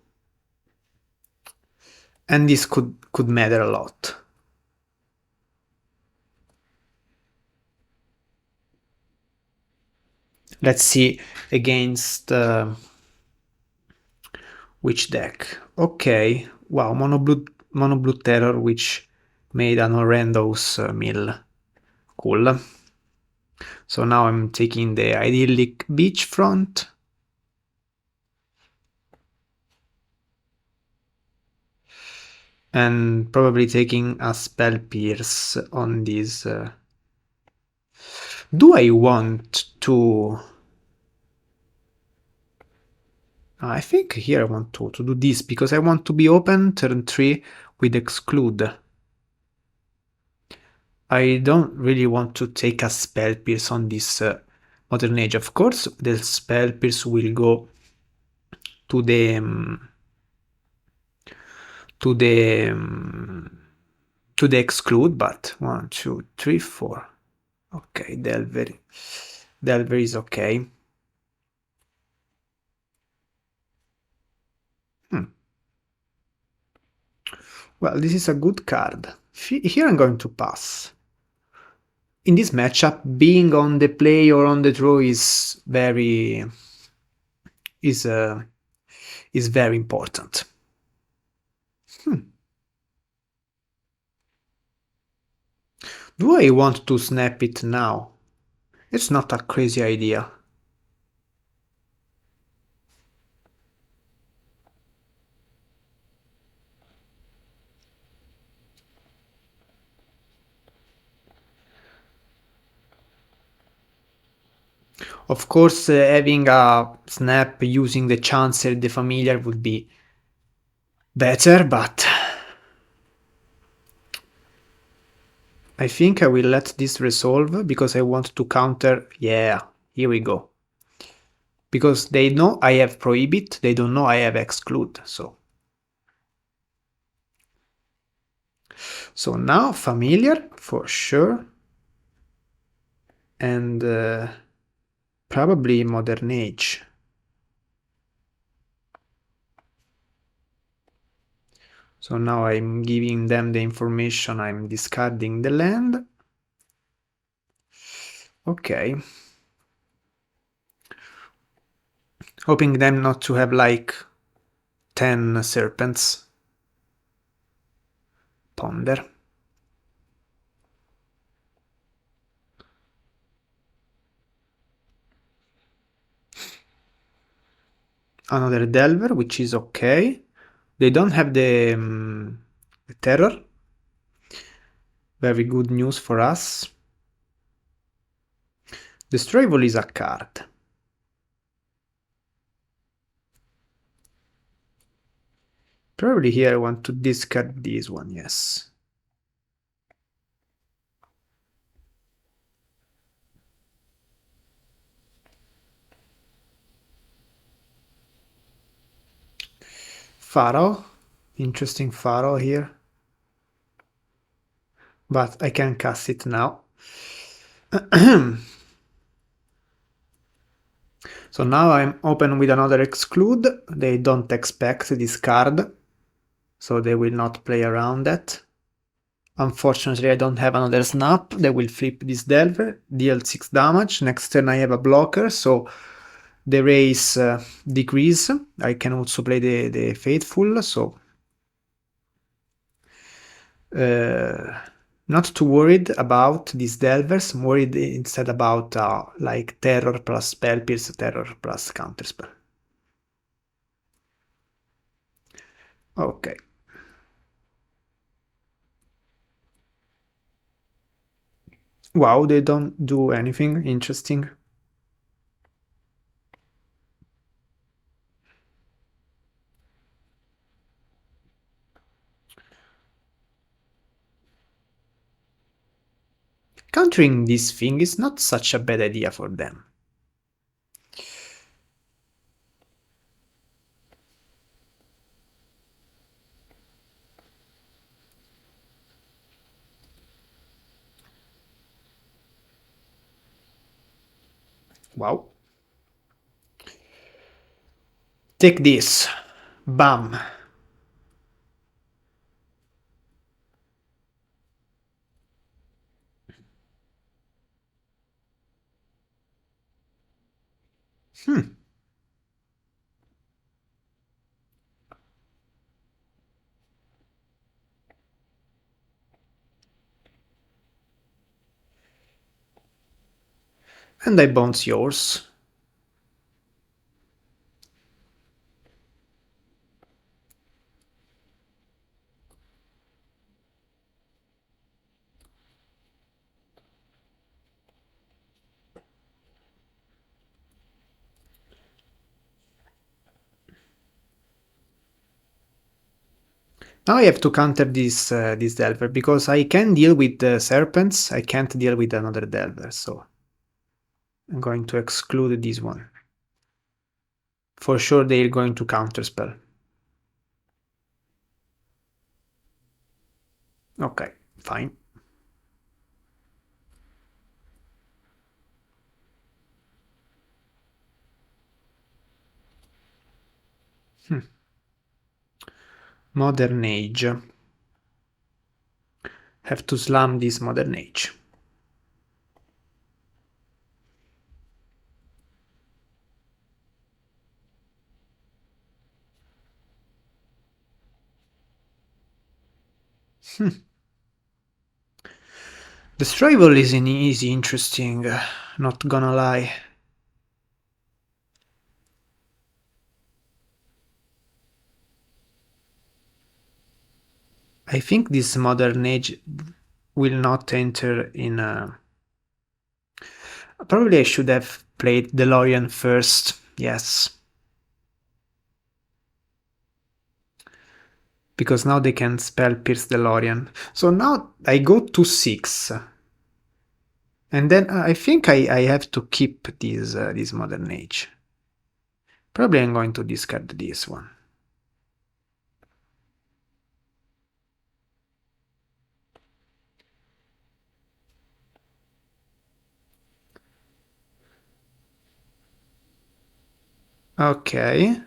And this could matter a lot. Let's see against which deck. Okay, wow, mono blue terror, which made an horrendous mill. Cool. So now I'm taking the idyllic beachfront. And probably taking a spell pierce on this. Do I want to... I think here I want to do this because I want to be open turn 3 with exclude. I don't really want to take a spell pierce on this Modern Age. Of course, the spell pierce will go to the exclude, but 1, 2, 3, 4. Okay, Delver is okay. Well, this is a good card. Here I'm going to pass. In this matchup, being on the play or on the draw is very important. Do I want to snap it now? It's not a crazy idea. Of course, having a snap using the Chancer, the Familiar would be better, but I think I will let this resolve because I want to counter. Yeah, here we go. Because they know I have Prohibit, they don't know I have Exclude, so. So now Familiar, for sure. And probably Modern Age. So now I'm giving them the information, I'm discarding the land. Okay. Hoping them not to have like 10 serpents. Ponder. Another Delver, which is okay. They don't have the terror. Very good news for us. Destroyable is a card. Probably here I want to discard this one, yes. Pharaoh. Interesting Pharaoh here. But I can cast it now. So now I'm open with another exclude. They don't expect this card, so they will not play around that. Unfortunately, I don't have another snap. They will flip this Delver, deal 6 damage. Next turn I have a blocker, so the race decrease. I can also play the Faithful, so not too worried about these Delvers. I'm worried instead about like Terror plus Spell Pierce, Terror plus Counterspell. Okay. Wow, they don't do anything interesting. Countering this thing is not such a bad idea for them. Wow. Take this. Bam. And I bounce yours. Now I have to counter this Delver, because I can deal with the serpents, I can't deal with another Delver, so I'm going to exclude this one. For sure they're going to counterspell. Okay, fine. Modern Age. Have to slam this Modern Age. The Strival is interesting, not gonna lie. I think this Modern Age will not enter in a... Probably I should have played the Lorien first, yes. Because now they can spell Pierce the Lorien. So now I go to 6. And then I think I have to keep this Modern Age. Probably I'm going to discard this one. Okay.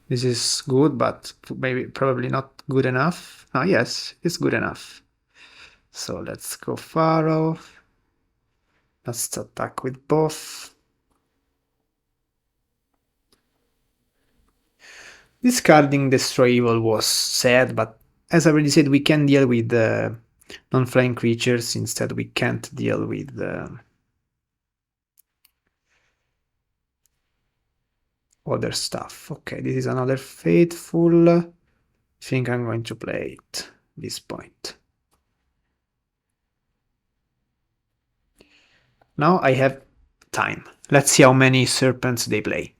This is good, but maybe probably not good enough. Ah, yes, it's good enough. So let's go far off. Let's attack with both. Discarding Destroy Evil was sad, but as I already said, we can deal with non-flying creatures. Instead, we can't deal with other stuff. Okay, this is another Faithful. I think I'm going to play it at this point. Now I have time. Let's see how many serpents they play.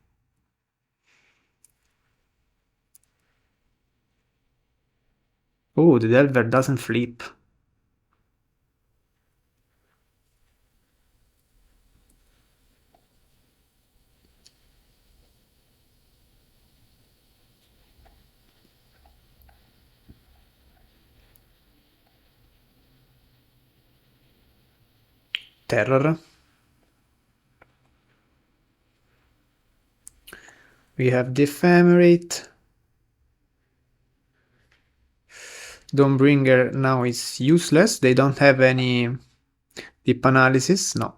Oh, the Delver doesn't flip. Terror. We have the Ephemerate. Dawnbringer now is useless. They don't have any deep analysis. No.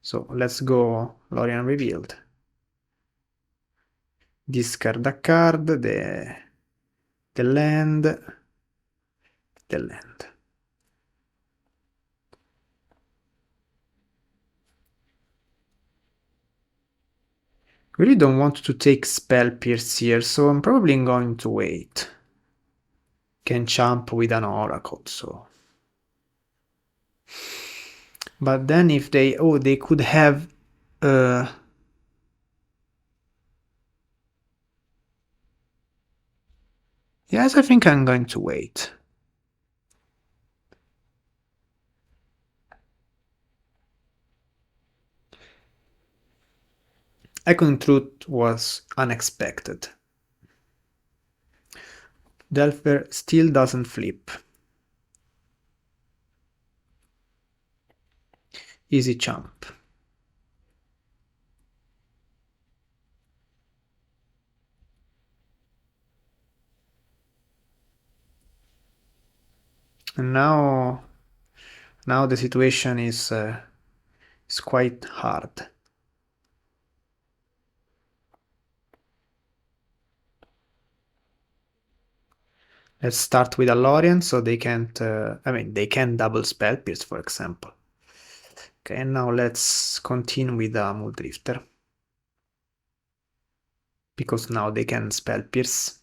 So let's go Lorien Revealed. Discard a card, the land. The land. We really don't want to take Spell Pierce here, so I'm probably going to wait. Can jump with an Oracle, so... But then if they... Oh, they could have... Yes, I think I'm going to wait. Echoing Truth was unexpected. Delver still doesn't flip. Easy jump. And now the situation is quite hard. Let's start with a Lorien, so they can't, I mean, they can double spell pierce, for example. Okay, and now let's continue with a Mulldrifter. Because now they can spell pierce.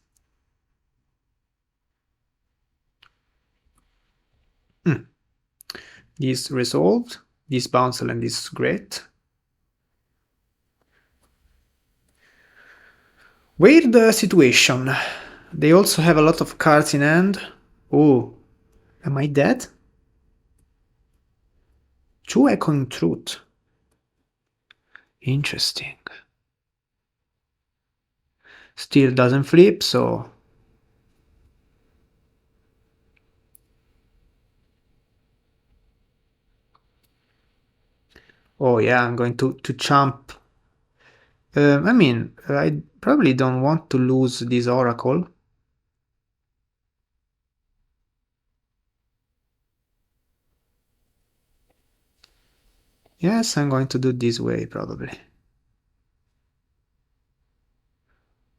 This resolved, this bounce and this is great. Weird situation. They also have a lot of cards in hand. Oh, am I dead? 2 Echoing Truth. Interesting. Still doesn't flip, so... Oh yeah, I'm going to jump. I mean, I probably don't want to lose this Oracle. Yes, I'm going to do this way, probably.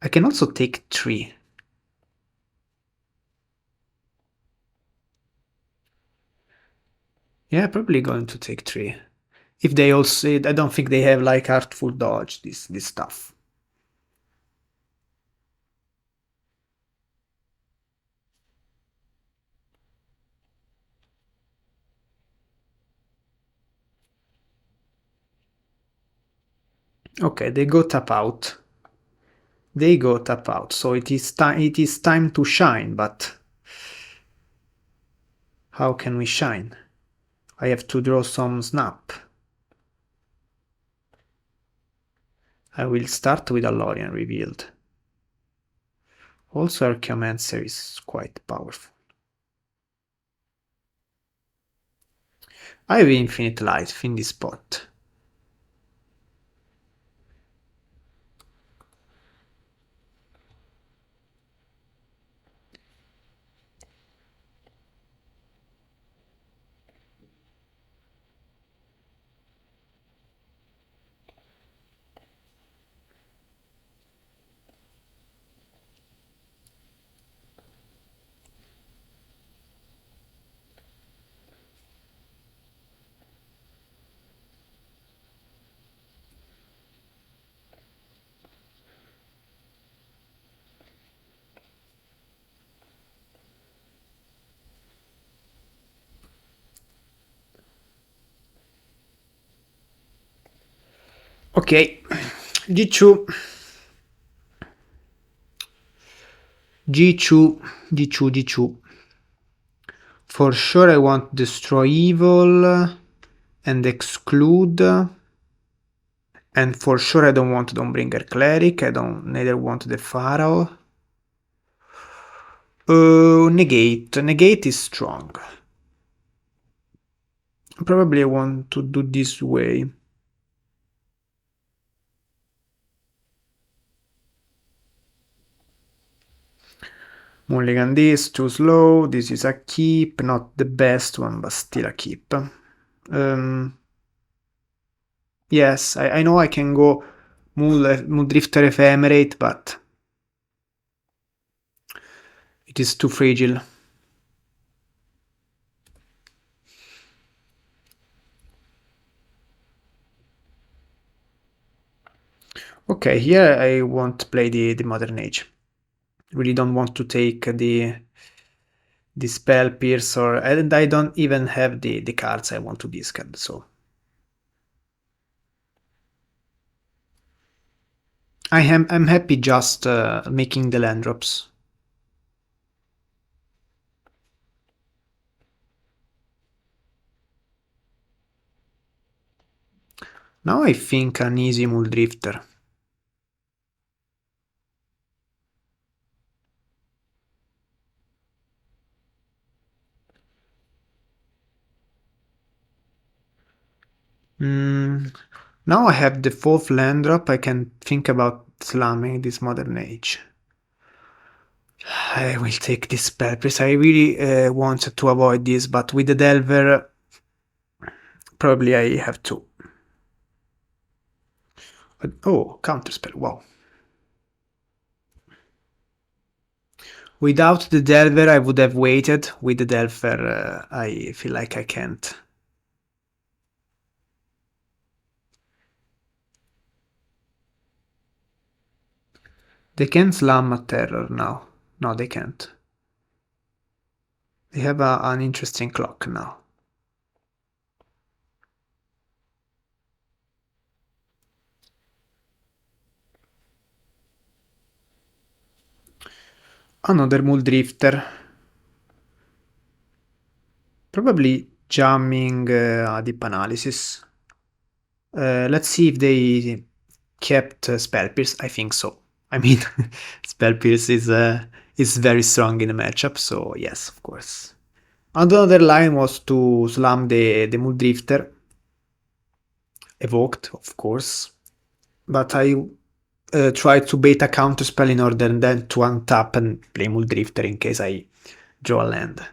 I can also take 3. Yeah, probably going to take 3. If they also... I don't think they have, like, Artful Dodge, this stuff. Okay, they go tap out. They go tap out, so it is time to shine, but... How can we shine? I have to draw some snap. I will start with a Lorien revealed. Also, Archaeomancer is quite powerful. I have infinite life in this spot. Okay, G2, G2, G2, G2. For sure I want Destroy Evil and Exclude. And for sure I don't want Dawnbringer Cleric, I don't neither want the Pharaoh. Negate. Negate is strong. Probably I want to do this way. Mulligan this, too slow, this is a keep, not the best one, but still a keep. Yes, I know I can go Mulldrifter Ephemerate, but it is too fragile. Okay, here I won't play the Modern Age. Really don't want to take the spell pierce, and I don't even have the cards I want to discard, so I'm happy just making the land drops. Now I think an easy Mulldrifter. Now I have the 4th land drop, I can think about slamming this Modern Age. I will take this spell, please. I really wanted to avoid this, but with the Delver, probably I have to. Oh, counterspell, wow. Without the Delver, I would have waited. With the Delver, I feel like I can't. They can slam a terror now. No, they can't. They have an interesting clock now. Another Mulldrifter. Probably jamming a deep analysis. Let's see if they kept Spell Pierce. I think so. I mean, Spell Pierce is very strong in a matchup, so yes, of course. Another line was to slam the Mulldrifter. Evoked, of course. But I tried to bait a counterspell in order then to untap and play Mulldrifter in case I draw a land.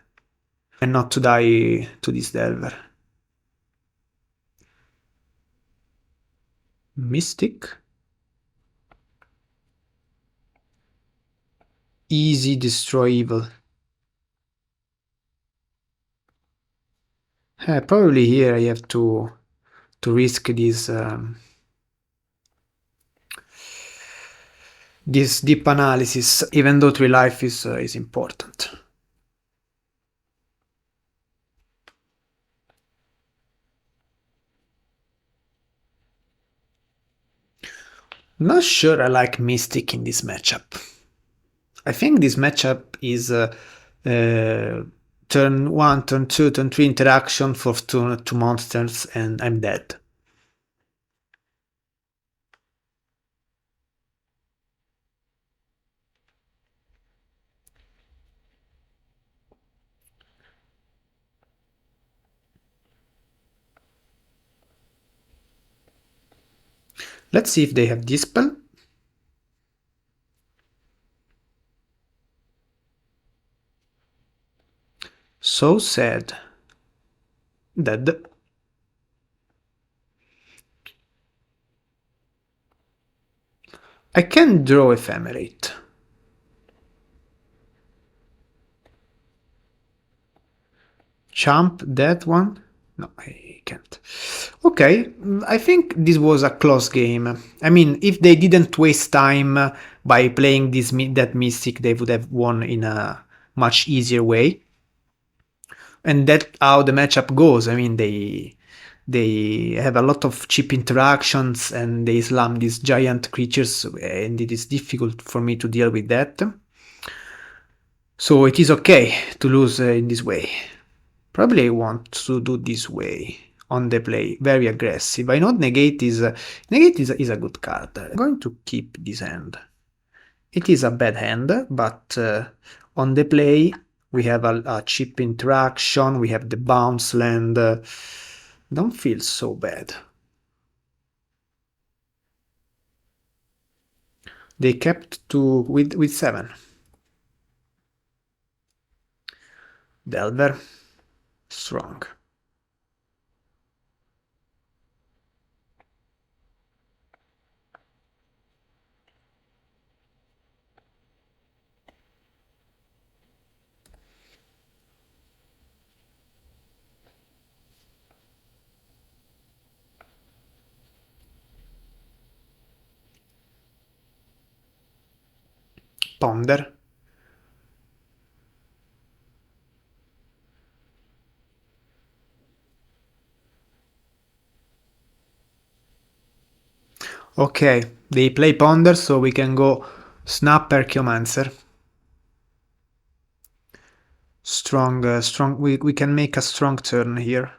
And not to die to this Delver. Mystic? Easy destroy evil. Probably here I have to risk this deep analysis, even though 3 life is important. Not sure I like Mystic in this matchup. I think this matchup is turn 1, turn 2, turn 3 interaction for 2 monsters and I'm dead. Let's see if they have Dispel. So sad. Dead. I can draw Ephemerate. Jump that one? No, I can't. Okay, I think this was a close game. I mean, if they didn't waste time by playing that Mystic, they would have won in a much easier way. And that's how the matchup goes. I mean, they have a lot of cheap interactions and they slam these giant creatures, and it is difficult for me to deal with that. So it is okay to lose in this way. Probably I want to do this way on the play, very aggressive. I know negate is a good card. I'm going to keep this hand. It is a bad hand, but on the play we have a cheap interaction. We have the bounce land. Don't feel so bad. They kept with 7. Delver, strong. Ponder. Okay, they play Ponder, so we can go Snap Archaeomancer. Strong, strong. We can make a strong turn here.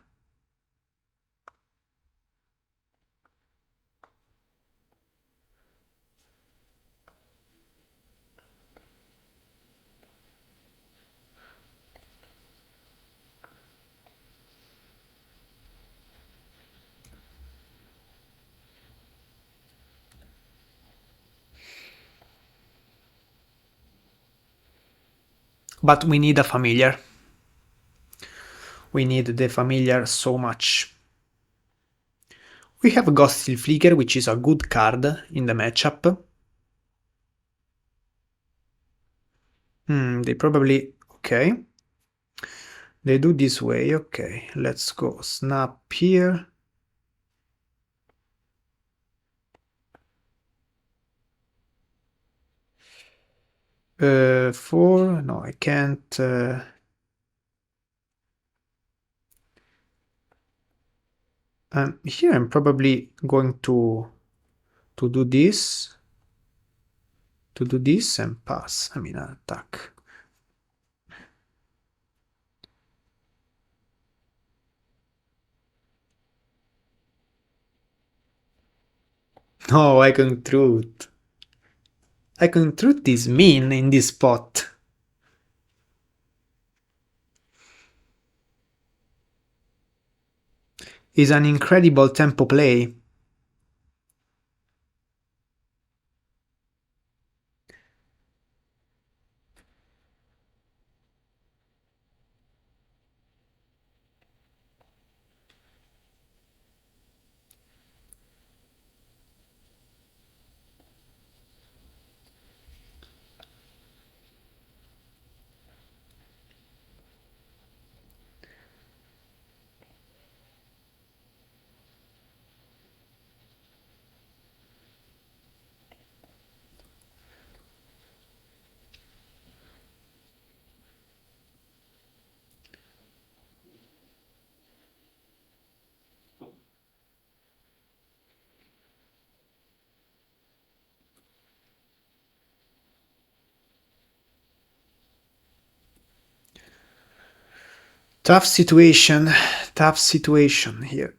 But we need a familiar. We need the familiar so much. We have Ghostly Flicker, which is a good card in the matchup. They probably... okay. They do this way, okay. Let's go snap here. Four, no, I can't. Here I'm probably going to do this. To do this and pass. I mean, attack. No, I can truth. I can truth is mean in this spot. Is an incredible tempo play. Tough situation here.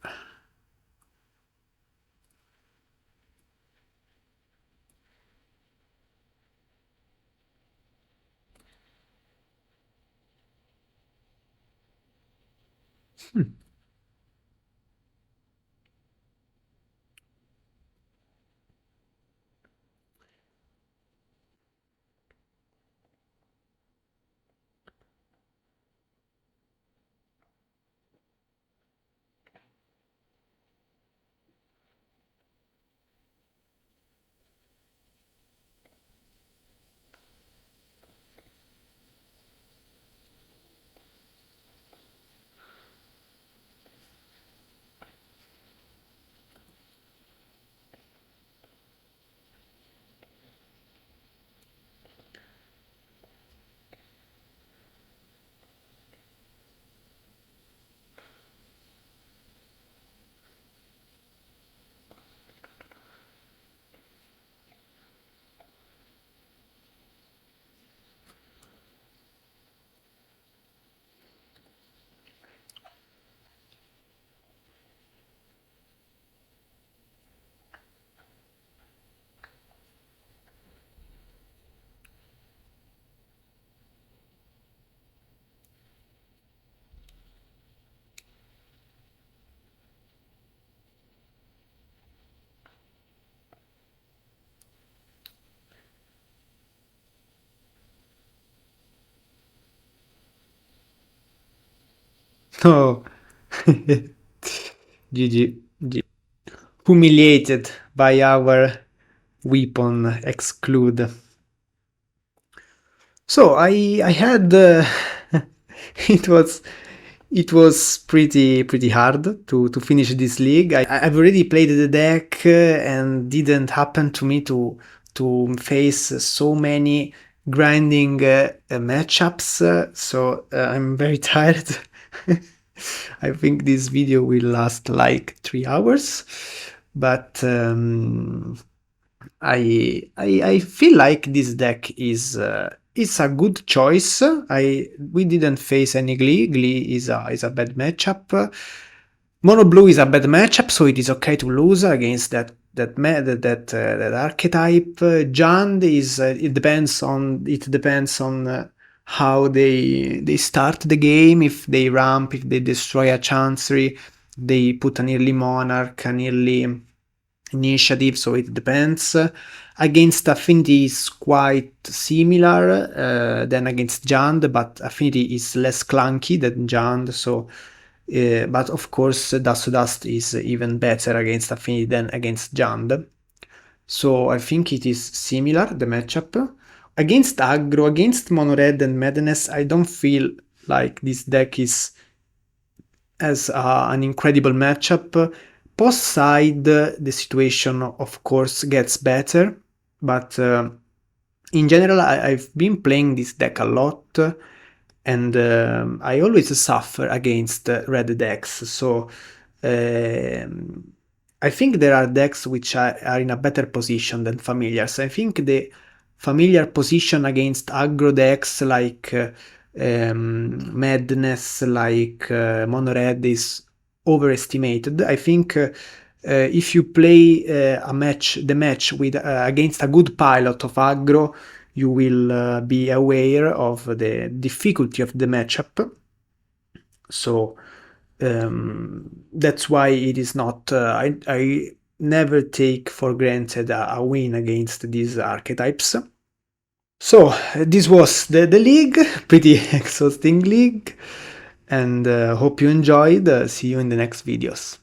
No. GG. Humiliated by our weapon exclude. So I had it was pretty hard to finish this league. I've already played the deck and didn't happen to me to face so many grinding matchups. So I'm very tired. I think this video will last like 3 hours, but I feel like this deck is it's a good choice. We didn't face any Glee. Glee is a bad matchup. Mono blue is a bad matchup, so it is okay to lose against that archetype. Jund is it depends on how they start the game. If they ramp, if they destroy a chancery, they put an early monarch, an early initiative, so it depends. Against Affinity is quite similar than against Jund, but Affinity is less clunky than Jund, so but of course Dust to Dust is even better against Affinity than against Jund. So I think it is similar, the matchup. Against aggro, against Mono Red and Madness, I don't feel like this deck has an incredible matchup. Post side, the situation of course gets better, but in general I've been playing this deck a lot, and I always suffer against red decks, so I think there are decks which are in a better position than Familiars. I think the Familiar position against aggro decks like Madness, like Mono Red is overestimated. I think if you play the match with against a good pilot of aggro, you will be aware of the difficulty of the matchup. So that's why it is not. I never take for granted a win against these archetypes. So this was the league, pretty exhausting league, and hope you enjoyed. See you in the next videos.